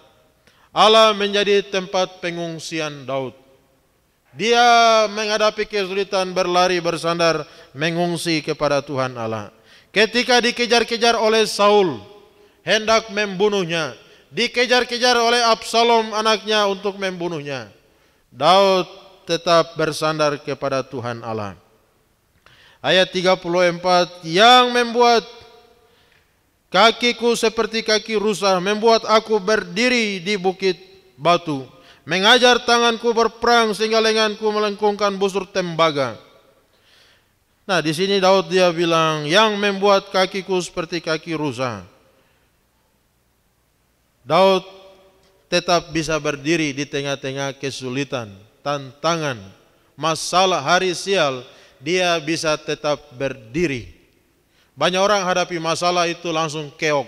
Allah menjadi tempat pengungsian Daud. Dia menghadapi kesulitan, berlari, bersandar, mengungsi kepada Tuhan Allah. Ketika dikejar-kejar oleh Saul, hendak membunuhnya, dikejar-kejar oleh Absalom anaknya untuk membunuhnya, Daud tetap bersandar kepada Tuhan Allah. Ayat 34, yang membuat kakiku seperti kaki rusa, membuat aku berdiri di bukit batu, mengajar tanganku berperang sehingga lenganku melengkungkan busur tembaga. Nah, di sini Daud dia bilang, yang membuat kakiku seperti kaki rusa. Daud tetap bisa berdiri di tengah-tengah kesulitan, tantangan, masalah, hari sial, dia bisa tetap berdiri. Banyak orang hadapi masalah itu langsung keok.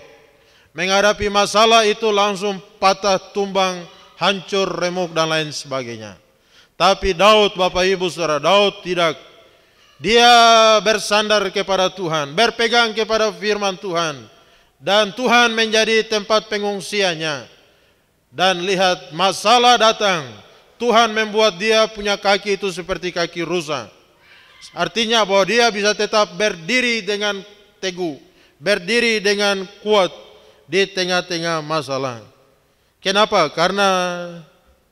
Menghadapi masalah itu langsung patah, tumbang, hancur, remuk dan lain sebagainya. Tapi Daud, Bapak Ibu Saudara, Daud tidak. Dia bersandar kepada Tuhan, berpegang kepada firman Tuhan. Dan Tuhan menjadi tempat pengungsiannya. Dan lihat, masalah datang, Tuhan membuat dia punya kaki itu seperti kaki rusa. Artinya bahwa dia bisa tetap berdiri dengan teguh, berdiri dengan kuat di tengah-tengah masalah. Kenapa? Karena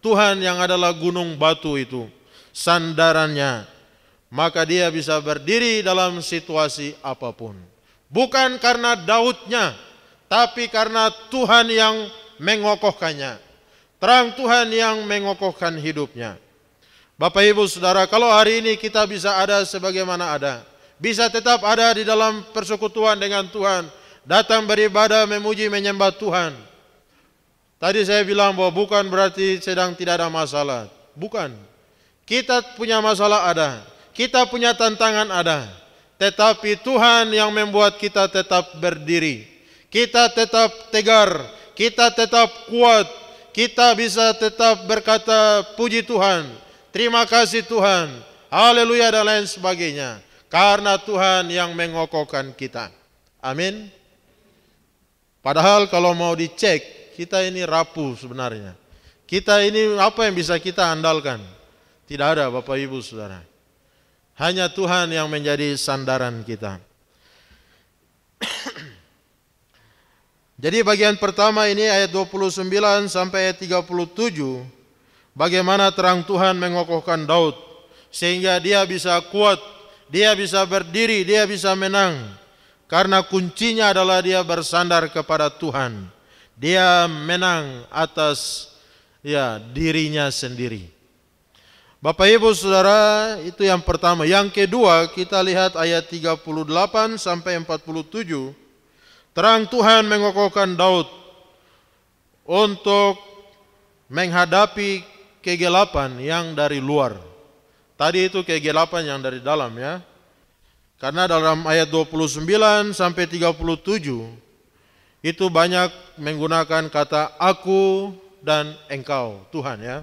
Tuhan yang adalah gunung batu itu, sandarannya, maka dia bisa berdiri dalam situasi apapun. Bukan karena Daudnya, tapi karena Tuhan yang mengokohkannya. Terang Tuhan yang mengokohkan hidupnya. Bapak Ibu Saudara, kalau hari ini kita bisa ada sebagaimana ada, bisa tetap ada di dalam persekutuan dengan Tuhan, datang beribadah, memuji, menyembah Tuhan. Tadi saya bilang bahwa bukan berarti sedang tidak ada masalah. Bukan. Kita punya masalah ada, kita punya tantangan ada. Tetapi Tuhan yang membuat kita tetap berdiri. Kita tetap tegar, kita tetap kuat, kita bisa tetap berkata puji Tuhan, terima kasih Tuhan, haleluya dan lain sebagainya. Karena Tuhan yang mengokohkan kita. Amin. Padahal kalau mau dicek, kita ini rapuh sebenarnya. Kita ini apa yang bisa kita andalkan? Tidak ada, Bapak Ibu Saudara. Hanya Tuhan yang menjadi sandaran kita. Jadi bagian pertama ini ayat 29 sampai ayat 37. Bagaimana terang Tuhan mengokohkan Daud. Sehingga dia bisa kuat, dia bisa berdiri, dia bisa menang. Karena kuncinya adalah dia bersandar kepada Tuhan. Dia menang atas dirinya sendiri. Bapak Ibu Saudara, itu yang pertama. Yang kedua, kita lihat ayat 38 sampai 47. Terang Tuhan mengokohkan Daud untuk menghadapi kegelapan yang dari luar. Tadi itu kegelapan yang dari dalam ya. Karena dalam ayat 29 sampai 37 itu banyak menggunakan kata aku dan engkau, Tuhan ya.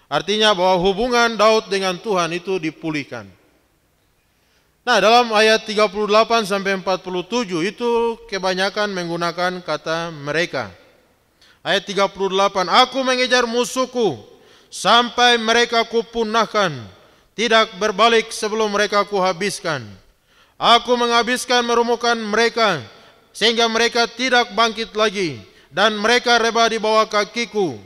Artinya bahwa hubungan Daud dengan Tuhan itu dipulihkan. Nah, dalam ayat 38 sampai 47 itu kebanyakan menggunakan kata mereka. Ayat 38, aku mengejar musuhku sampai mereka kupunahkan, tidak berbalik sebelum mereka kuhabiskan. Aku menghabiskan merumuhkan mereka sehingga mereka tidak bangkit lagi dan mereka reba di bawah kakiku.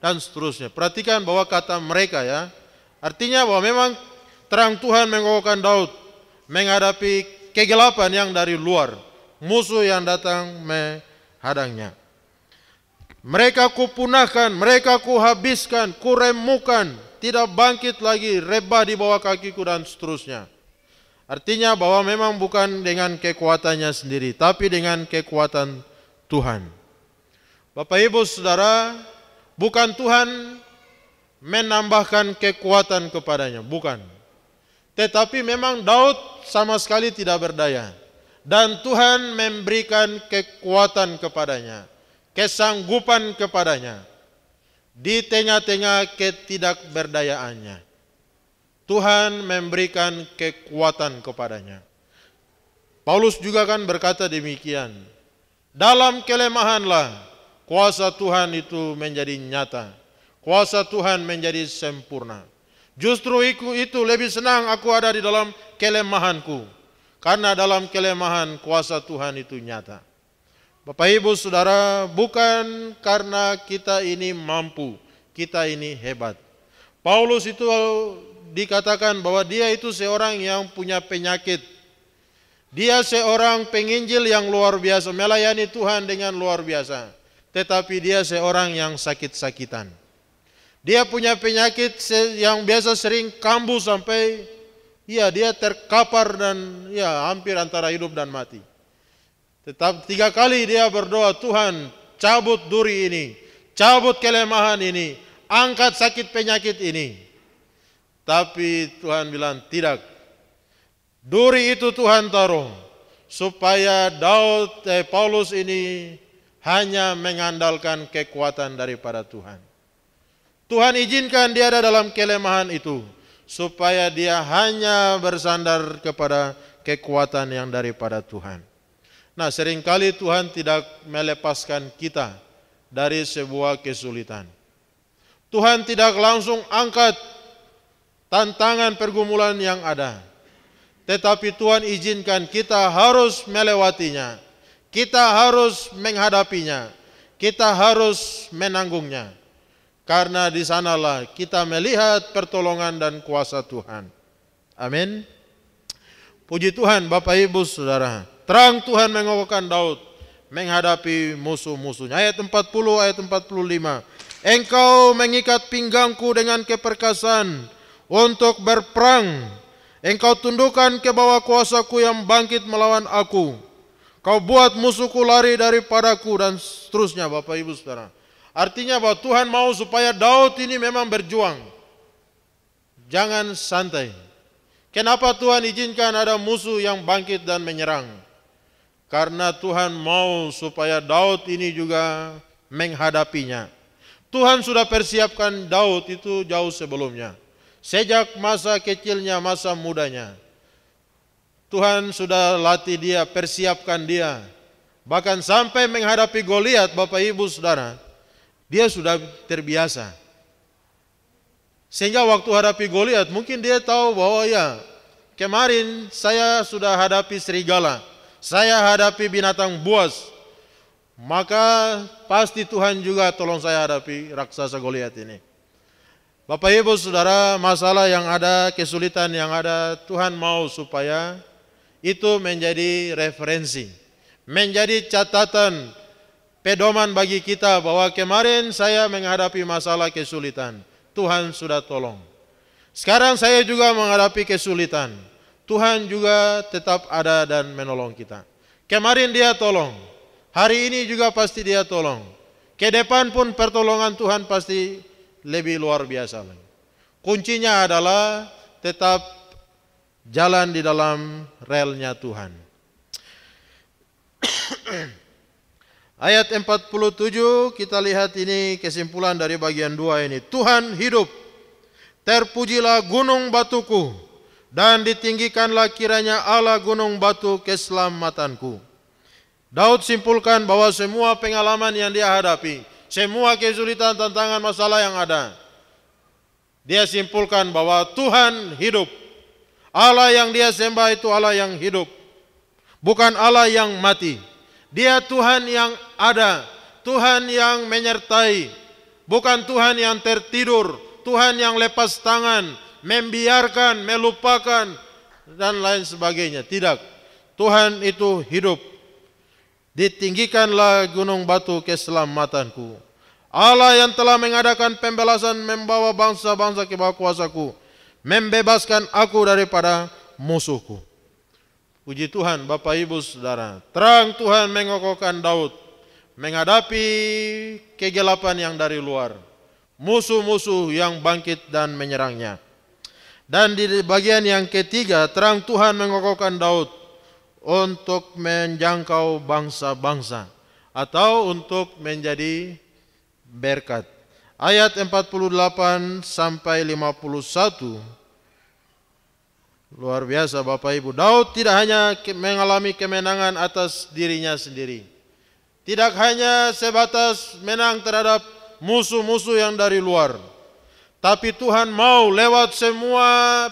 Dan seterusnya. Perhatikan bahwa kata mereka ya, artinya bahwa memang terang Tuhan mengokohkan Daud menghadapi kegelapan yang dari luar, musuh yang datang menghadangnya. Mereka kupunahkan, mereka kuhabiskan, kuremukan, tidak bangkit lagi, rebah di bawah kakiku dan seterusnya. Artinya bahwa memang bukan dengan kekuatannya sendiri, tapi dengan kekuatan Tuhan. Bapak Ibu Saudara, bukan Tuhan menambahkan kekuatan kepadanya, bukan. Tetapi memang Daud sama sekali tidak berdaya. Dan Tuhan memberikan kekuatan kepadanya, kesanggupan kepadanya di tengah-tengah ketidakberdayaannya. Tuhan memberikan kekuatan kepadanya. Paulus juga kan berkata demikian. Dalam kelemahanlah kuasa Tuhan itu menjadi nyata. Kuasa Tuhan menjadi sempurna. Justru itu lebih senang aku ada di dalam kelemahanku. Karena dalam kelemahan kuasa Tuhan itu nyata. Bapak Ibu Saudara, bukan karena kita ini mampu, kita ini hebat. Paulus itu dikatakan bahwa dia itu seorang yang punya penyakit. Dia seorang penginjil yang luar biasa, melayani Tuhan dengan luar biasa. Tetapi dia seorang yang sakit-sakitan. Dia punya penyakit yang biasa sering kambuh sampai dia terkapar dan hampir antara hidup dan mati. Tetap 3 kali dia berdoa, Tuhan cabut duri ini, cabut kelemahan ini, angkat sakit penyakit ini. Tapi Tuhan bilang tidak. Duri itu Tuhan taruh supaya Paulus ini hanya mengandalkan kekuatan daripada Tuhan. Tuhan izinkan dia ada dalam kelemahan itu supaya dia hanya bersandar kepada kekuatan yang daripada Tuhan. Nah, seringkali Tuhan tidak melepaskan kita dari sebuah kesulitan. Tuhan tidak langsung angkat tantangan pergumulan yang ada. Tetapi Tuhan izinkan kita harus melewatinya. Kita harus menghadapinya. Kita harus menanggungnya. Karena di sanalah kita melihat pertolongan dan kuasa Tuhan. Amin. Puji Tuhan Bapak Ibu Saudara. Terang Tuhan mengokohkan Daud menghadapi musuh-musuhnya. Ayat 40, ayat 45. Engkau mengikat pinggangku dengan keperkasaan untuk berperang. Engkau tundukkan ke bawah kuasaku yang bangkit melawan aku. Kau buat musuhku lari daripadaku, dan seterusnya Bapak Ibu Saudara. Artinya bahwa Tuhan mau supaya Daud ini memang berjuang. Jangan santai. Kenapa Tuhan izinkan ada musuh yang bangkit dan menyerang? Karena Tuhan mau supaya Daud ini juga menghadapinya. Tuhan sudah persiapkan Daud itu jauh sebelumnya. Sejak masa kecilnya, masa mudanya. Tuhan sudah latih dia, persiapkan dia. Bahkan sampai menghadapi Goliat, Bapak Ibu Saudara, dia sudah terbiasa. Sehingga waktu hadapi Goliat, mungkin dia tahu bahwa kemarin saya sudah hadapi serigala, saya hadapi binatang buas, maka pasti Tuhan juga tolong saya hadapi raksasa Goliat ini. Bapak Ibu Saudara, masalah yang ada, kesulitan yang ada, Tuhan mau supaya itu menjadi referensi, menjadi catatan, pedoman bagi kita bahwa kemarin saya menghadapi masalah kesulitan, Tuhan sudah tolong. Sekarang saya juga menghadapi kesulitan, Tuhan juga tetap ada dan menolong kita. Kemarin dia tolong, hari ini juga pasti dia tolong. Ke depan pun pertolongan Tuhan pasti lebih luar biasa lagi. Kuncinya adalah tetap jalan di dalam relnya Tuhan. Ayat 47 kita lihat ini kesimpulan dari bagian 2 ini. Tuhan hidup, terpujilah gunung batuku, dan ditinggikanlah kiranya Allah gunung batu keselamatanku. Daud simpulkan bahwa semua pengalaman yang dia hadapi, semua kesulitan, tantangan, masalah yang ada, dia simpulkan bahwa Tuhan hidup. Allah yang dia sembah itu Allah yang hidup, bukan Allah yang mati. Dia Tuhan yang ada, Tuhan yang menyertai, bukan Tuhan yang tertidur, Tuhan yang lepas tangan, membiarkan, melupakan, dan lain sebagainya. Tidak. Tuhan itu hidup. Ditinggikanlah gunung batu keselamatanku. Allah yang telah mengadakan pembalasan membawa bangsa-bangsa ke bawah kuasaku, membebaskan aku daripada musuhku. Puji Tuhan, Bapak Ibu Saudara. Terang Tuhan mengokohkan Daud menghadapi kegelapan yang dari luar, musuh-musuh yang bangkit dan menyerangnya. Dan di bagian yang ketiga, terang Tuhan mengokohkan Daud untuk menjangkau bangsa-bangsa atau untuk menjadi berkat. Ayat 48 sampai 51. Luar biasa Bapak Ibu. Daud tidak hanya mengalami kemenangan atas dirinya sendiri. Tidak hanya sebatas menang terhadap musuh-musuh yang dari luar. Tapi Tuhan mau lewat semua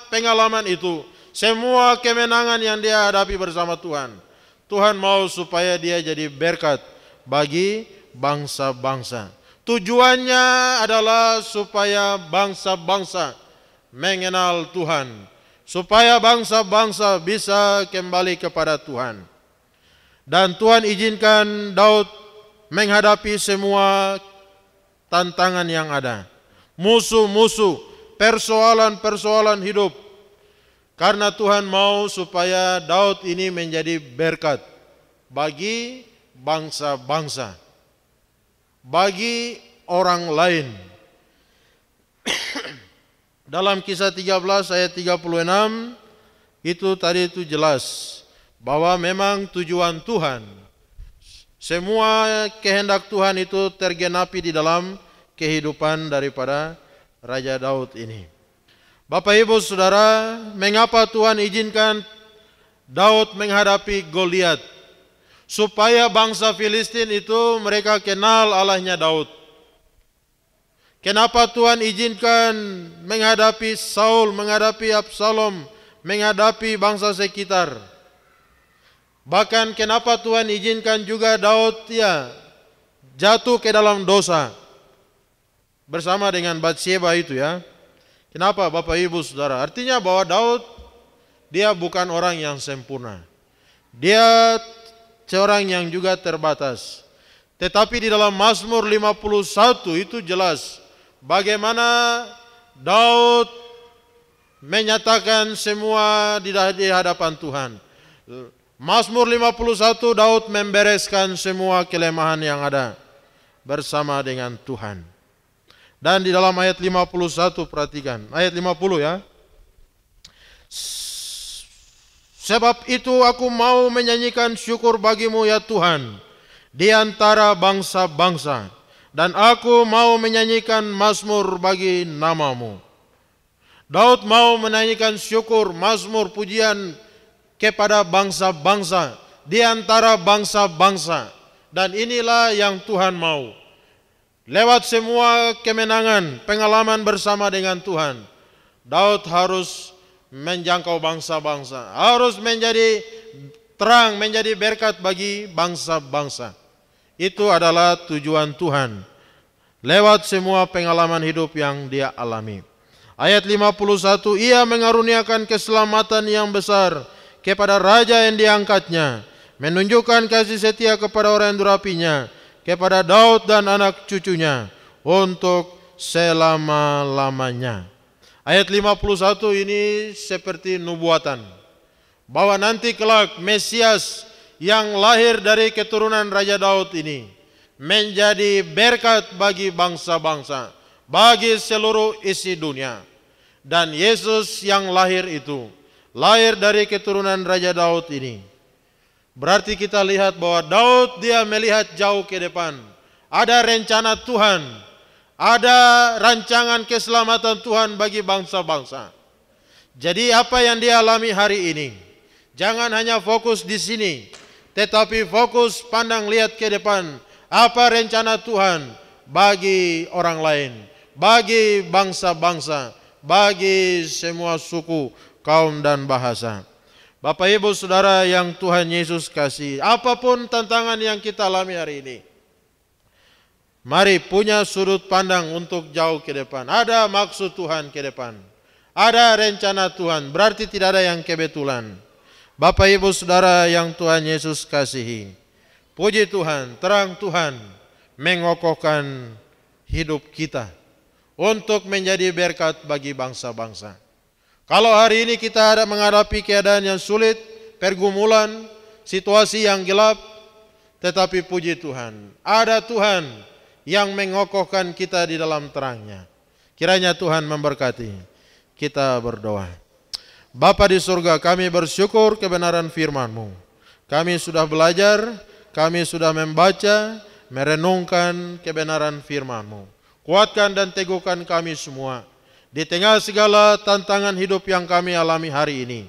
pengalaman itu, semua kemenangan yang dia hadapi bersama Tuhan, Tuhan mau supaya dia jadi berkat bagi bangsa-bangsa. Tujuannya adalah supaya bangsa-bangsa mengenal Tuhan, supaya bangsa-bangsa bisa kembali kepada Tuhan. Dan Tuhan izinkan Daud menghadapi semua tantangan yang ada, musuh-musuh, persoalan-persoalan hidup. Karena Tuhan mau supaya Daud ini menjadi berkat bagi bangsa-bangsa, bagi orang lain. Dalam Kisah 13 ayat 36 itu tadi itu jelas bahwa memang tujuan Tuhan, semua kehendak Tuhan itu tergenapi di dalam kehidupan daripada Raja Daud ini. Bapak Ibu Saudara, mengapa Tuhan izinkan Daud menghadapi Goliat? Supaya bangsa Filistin itu mereka kenal Allahnya Daud. Kenapa Tuhan izinkan menghadapi Saul, menghadapi Absalom, menghadapi bangsa sekitar? Bahkan kenapa Tuhan izinkan juga Daud jatuh ke dalam dosa bersama dengan Batsheba itu ya. Kenapa Bapak Ibu Saudara? Artinya bahwa Daud dia bukan orang yang sempurna. Dia seorang yang juga terbatas. Tetapi di dalam Mazmur 51 itu jelas bagaimana Daud menyatakan semua di hadapan Tuhan. Mazmur 51 Daud membereskan semua kelemahan yang ada bersama dengan Tuhan. Dan di dalam ayat 51 perhatikan, ayat 50 ya. Sebab itu aku mau menyanyikan syukur bagimu ya Tuhan di antara bangsa-bangsa, dan aku mau menyanyikan mazmur bagi namamu. Daud mau menyanyikan syukur, mazmur, pujian kepada bangsa-bangsa, di antara bangsa-bangsa. Dan inilah yang Tuhan mau. Lewat semua kemenangan, pengalaman bersama dengan Tuhan, Daud harus menjangkau bangsa-bangsa, harus menjadi terang, menjadi berkat bagi bangsa-bangsa. Itu adalah tujuan Tuhan lewat semua pengalaman hidup yang dia alami. Ayat 51, ia mengaruniakan keselamatan yang besar kepada raja yang diangkatnya, menunjukkan kasih setia kepada orang yang durapinya, kepada Daud dan anak cucunya untuk selama-lamanya. Ayat 51 ini seperti nubuatan bahwa nanti kelak Mesias yang lahir dari keturunan Raja Daud ini menjadi berkat bagi bangsa-bangsa, bagi seluruh isi dunia. Dan Yesus yang lahir itu lahir dari keturunan Raja Daud ini. Berarti kita lihat bahwa Daud dia melihat jauh ke depan. Ada rencana Tuhan, ada rancangan keselamatan Tuhan bagi bangsa-bangsa. Jadi apa yang dia alami hari ini, jangan hanya fokus di sini, tetapi fokus pandang lihat ke depan. Apa rencana Tuhan bagi orang lain, bagi bangsa-bangsa, bagi semua suku, kaum dan bahasa. Bapak Ibu Saudara yang Tuhan Yesus kasih, apapun tantangan yang kita alami hari ini, mari punya sudut pandang untuk jauh ke depan. Ada maksud Tuhan ke depan. Ada rencana Tuhan, berarti tidak ada yang kebetulan. Bapak Ibu Saudara yang Tuhan Yesus kasihi, puji Tuhan, terang Tuhan mengokohkan hidup kita untuk menjadi berkat bagi bangsa-bangsa. Kalau hari ini kita ada menghadapi keadaan yang sulit, pergumulan, situasi yang gelap, tetapi puji Tuhan, ada Tuhan yang mengokohkan kita di dalam terangnya. Kiranya Tuhan memberkati. Kita berdoa. Bapa di surga, kami bersyukur kebenaran firman-Mu. Kami sudah belajar, kami sudah membaca, merenungkan kebenaran firman-Mu. Kuatkan dan teguhkan kami semua. Di tengah segala tantangan hidup yang kami alami hari ini,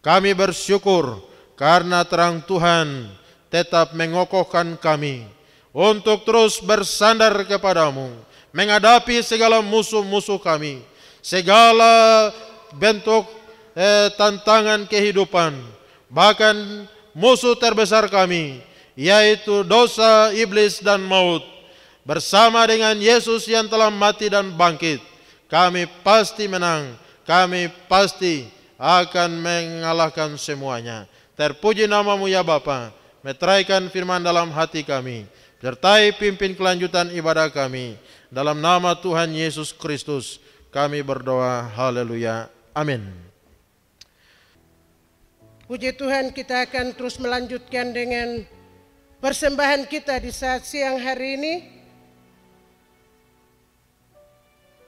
kami bersyukur karena terang Tuhan tetap mengokohkan kami untuk terus bersandar kepadamu, menghadapi segala musuh-musuh kami, segala bentuk tantangan kehidupan, bahkan musuh terbesar kami, yaitu dosa, iblis, dan maut. Bersama dengan Yesus yang telah mati dan bangkit, kami pasti menang, kami pasti akan mengalahkan semuanya. Terpuji nama-Mu ya Bapa, meteraikan firman dalam hati kami, sertai pimpin kelanjutan ibadah kami. Dalam nama Tuhan Yesus Kristus kami berdoa, haleluya, amin. Puji Tuhan, kita akan terus melanjutkan dengan persembahan kita di saat siang hari ini.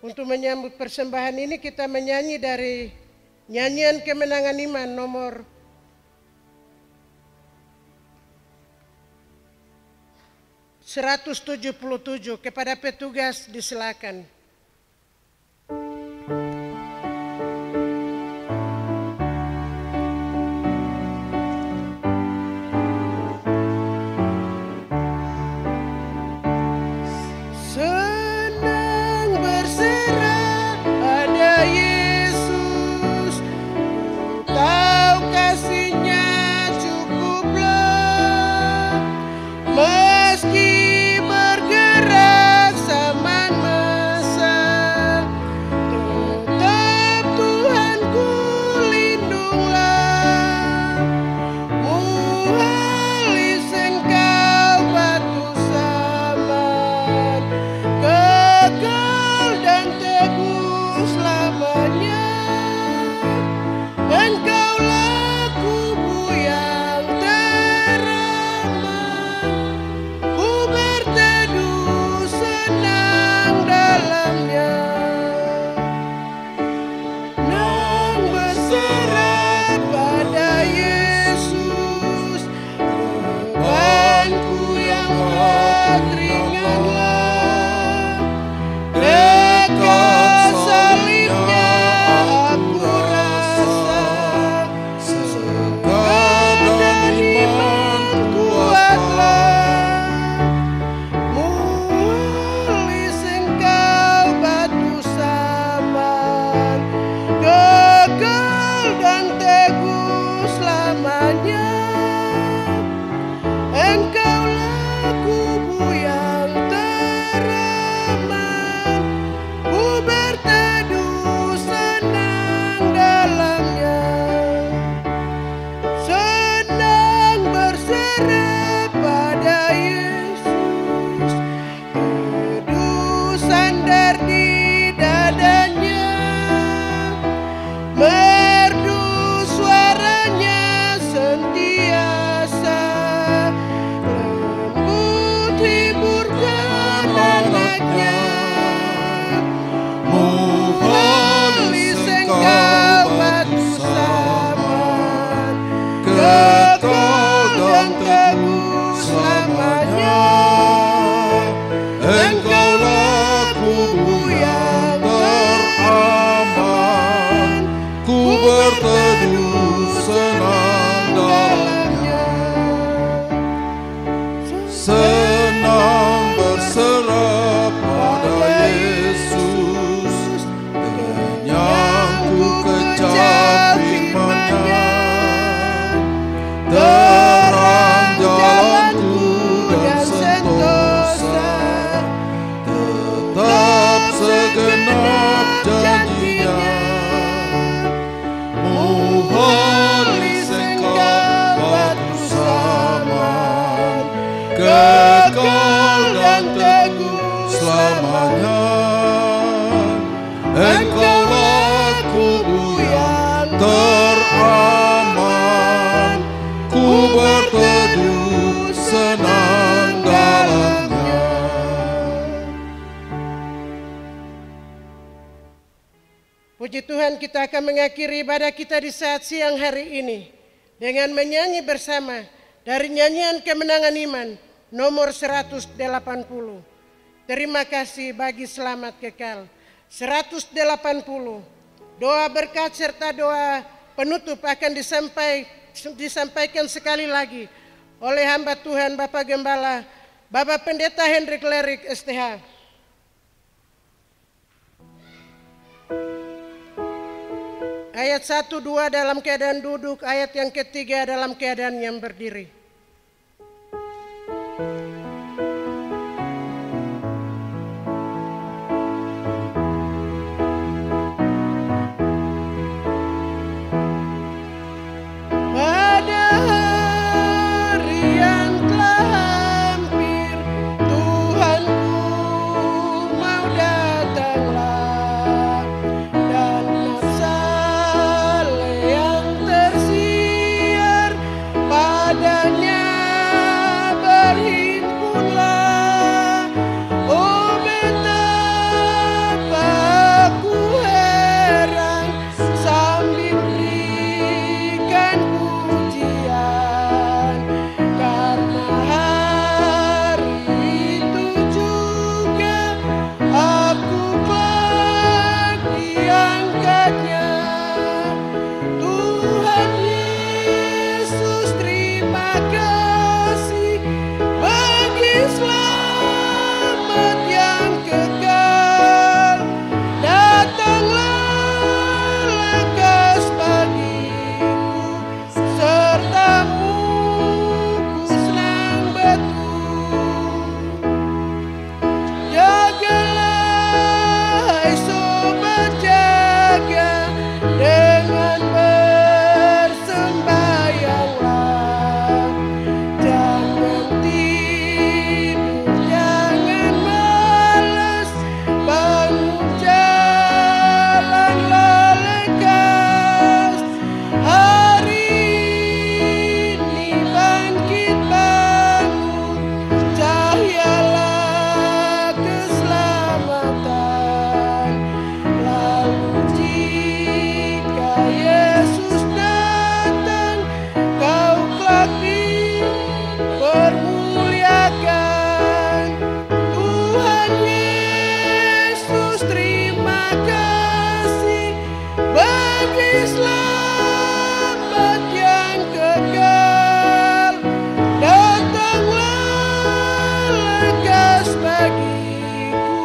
Untuk menyambut persembahan ini kita menyanyi dari nyanyian Kemenangan Iman nomor 177. Kepada petugas disilakan. Puji Tuhan, kita akan mengakhiri ibadah kita di saat siang hari ini dengan menyanyi bersama dari nyanyian Kemenangan Iman nomor 180. Terima kasih bagi selamat kekal. 180. Doa berkat serta doa penutup akan disampaikan sekali lagi oleh hamba Tuhan Bapak Gembala, Bapak Pendeta Hendrik Lerik STH. Ayat 1, 2 dalam keadaan duduk, ayat yang ketiga dalam keadaan yang berdiri. Pada hari yang telah hampir, Tuhanku mau datanglah, dan saleh yang tersiar padanya berhimpunlah. Oh betapa aku heran sambil berikan pujian, karena hari itu juga aku kelak diangkatnya. Tuhan Yesus, terima kasih bagi selamat yang kekal. Datanglah lekas bagiku, sertamu ku senang betul. Jagalah hai sobat, jaga dengan bersembayanglah. Jangan tidur, jangan malas, bangun jalanlah lekas. Hari ini bangkit bangun, cahayalah keselamatan. Lalu jika Yesus datang, kau kelak dipermuliakan. Tuhan Yesus, terima kasih bagi selamat yang kekal. Datanglah lekas bagiku,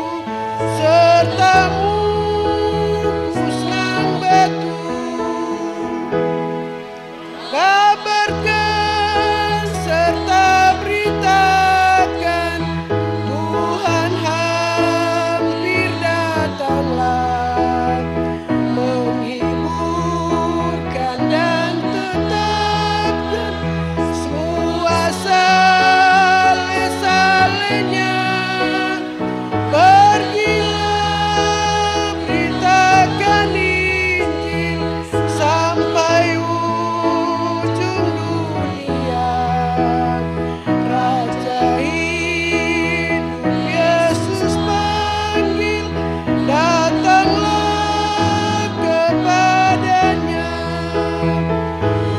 sertamu ku senang betul. Kabarkan serta beritakan, Tuhan hampir datanglah, menghiburkan dan tetapkan semua saleh-salehnya. Pergilah beritakan Injil sampai ujung dunia. Raja hidup Yesus panggil, datanglah kepadanya.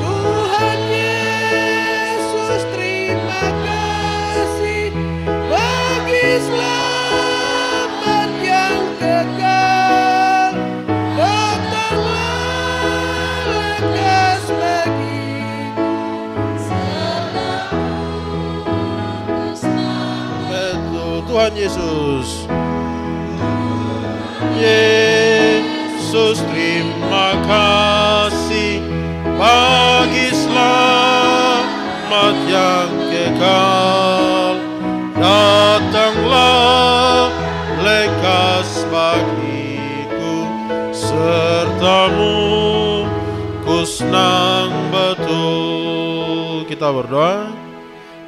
Tuhan Yesus, terima kasih bagi selamat yang kekal. Datanglah lekas bagiku, Betul, Tuhan Yesus. Yesus, terima kasih bagi selamat yang kekal. Datanglah lekas bagiku, sertamu ku senang betul. Kita berdoa.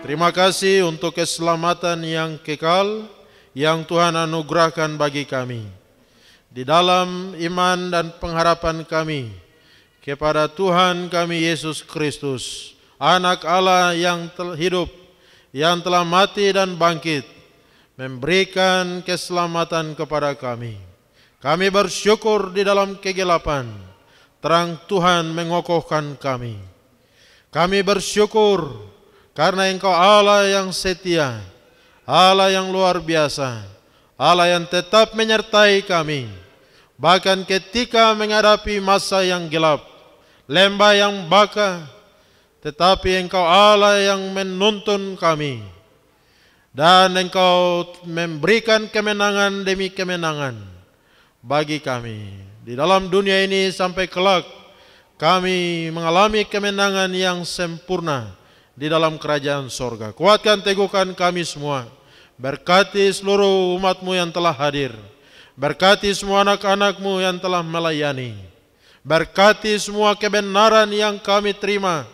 Terima kasih untuk keselamatan yang kekal yang Tuhan anugerahkan bagi kami. Di dalam iman dan pengharapan kami kepada Tuhan kami Yesus Kristus, Anak Allah yang hidup, yang telah mati dan bangkit, memberikan keselamatan kepada kami. Kami bersyukur di dalam kegelapan, terang Tuhan mengokohkan kami. Kami bersyukur karena Engkau Allah yang setia, Allah yang luar biasa, Allah yang tetap menyertai kami. Bahkan ketika menghadapi masa yang gelap, lembah yang baka, tetapi Engkau Allah yang menuntun kami. Dan Engkau memberikan kemenangan demi kemenangan bagi kami. Di dalam dunia ini sampai kelak kami mengalami kemenangan yang sempurna di dalam kerajaan sorga. Kuatkan teguhkan kami semua. Berkati seluruh umat-Mu yang telah hadir. Berkati semua anak-anak-Mu yang telah melayani. Berkati semua kebenaran yang kami terima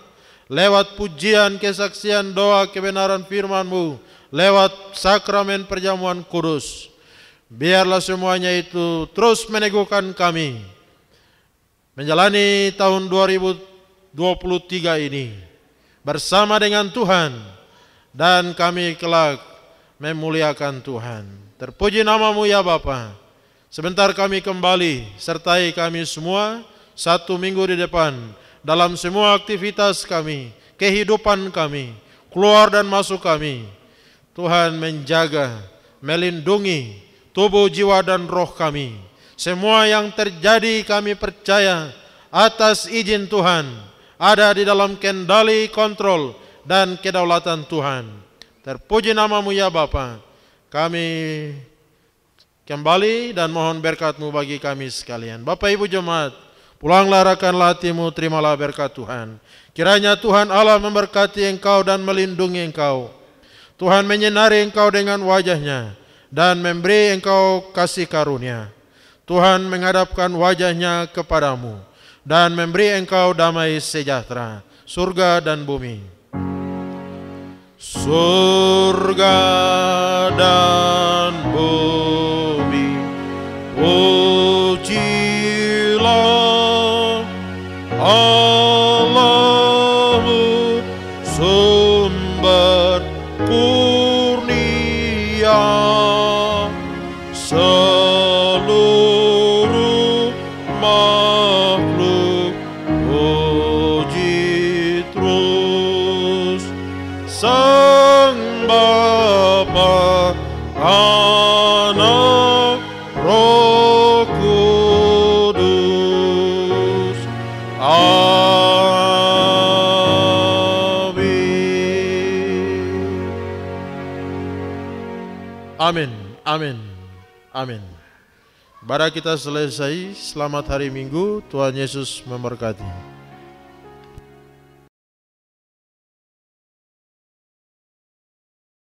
lewat pujian, kesaksian, doa, kebenaran firman-Mu, lewat sakramen perjamuan kudus. Biarlah semuanya itu terus meneguhkan kami menjalani tahun 2023 ini bersama dengan Tuhan, dan kami kelak memuliakan Tuhan. Terpuji nama-Mu ya Bapa. Sebentar kami kembali, sertai kami semua 1 minggu di depan dalam semua aktivitas kami, kehidupan kami, keluar dan masuk kami. Tuhan menjaga, melindungi tubuh, jiwa, dan roh kami. Semua yang terjadi kami percaya atas izin Tuhan, ada di dalam kendali, kontrol, dan kedaulatan Tuhan. Terpuji nama-Mu ya Bapa. Kami kembali dan mohon berkat-Mu bagi kami sekalian. Bapak Ibu Jemaat, pulanglah arahkanlah hatimu, terimalah berkat Tuhan. Kiranya Tuhan Allah memberkati engkau dan melindungi engkau. Tuhan menyinari engkau dengan wajah-Nya dan memberi engkau kasih karunia. Tuhan menghadapkan wajah-Nya kepadamu dan memberi engkau damai sejahtera. Surga dan bumi. Surga dan bumi, pujilah Allahmu, sumber kurnia. Seluruh makhluk puji terus Sang Bapa, Anak, Roh Kudus. Amin. Amin. Amin. Ibadah kita selesai. Selamat hari Minggu. Tuhan Yesus memberkati.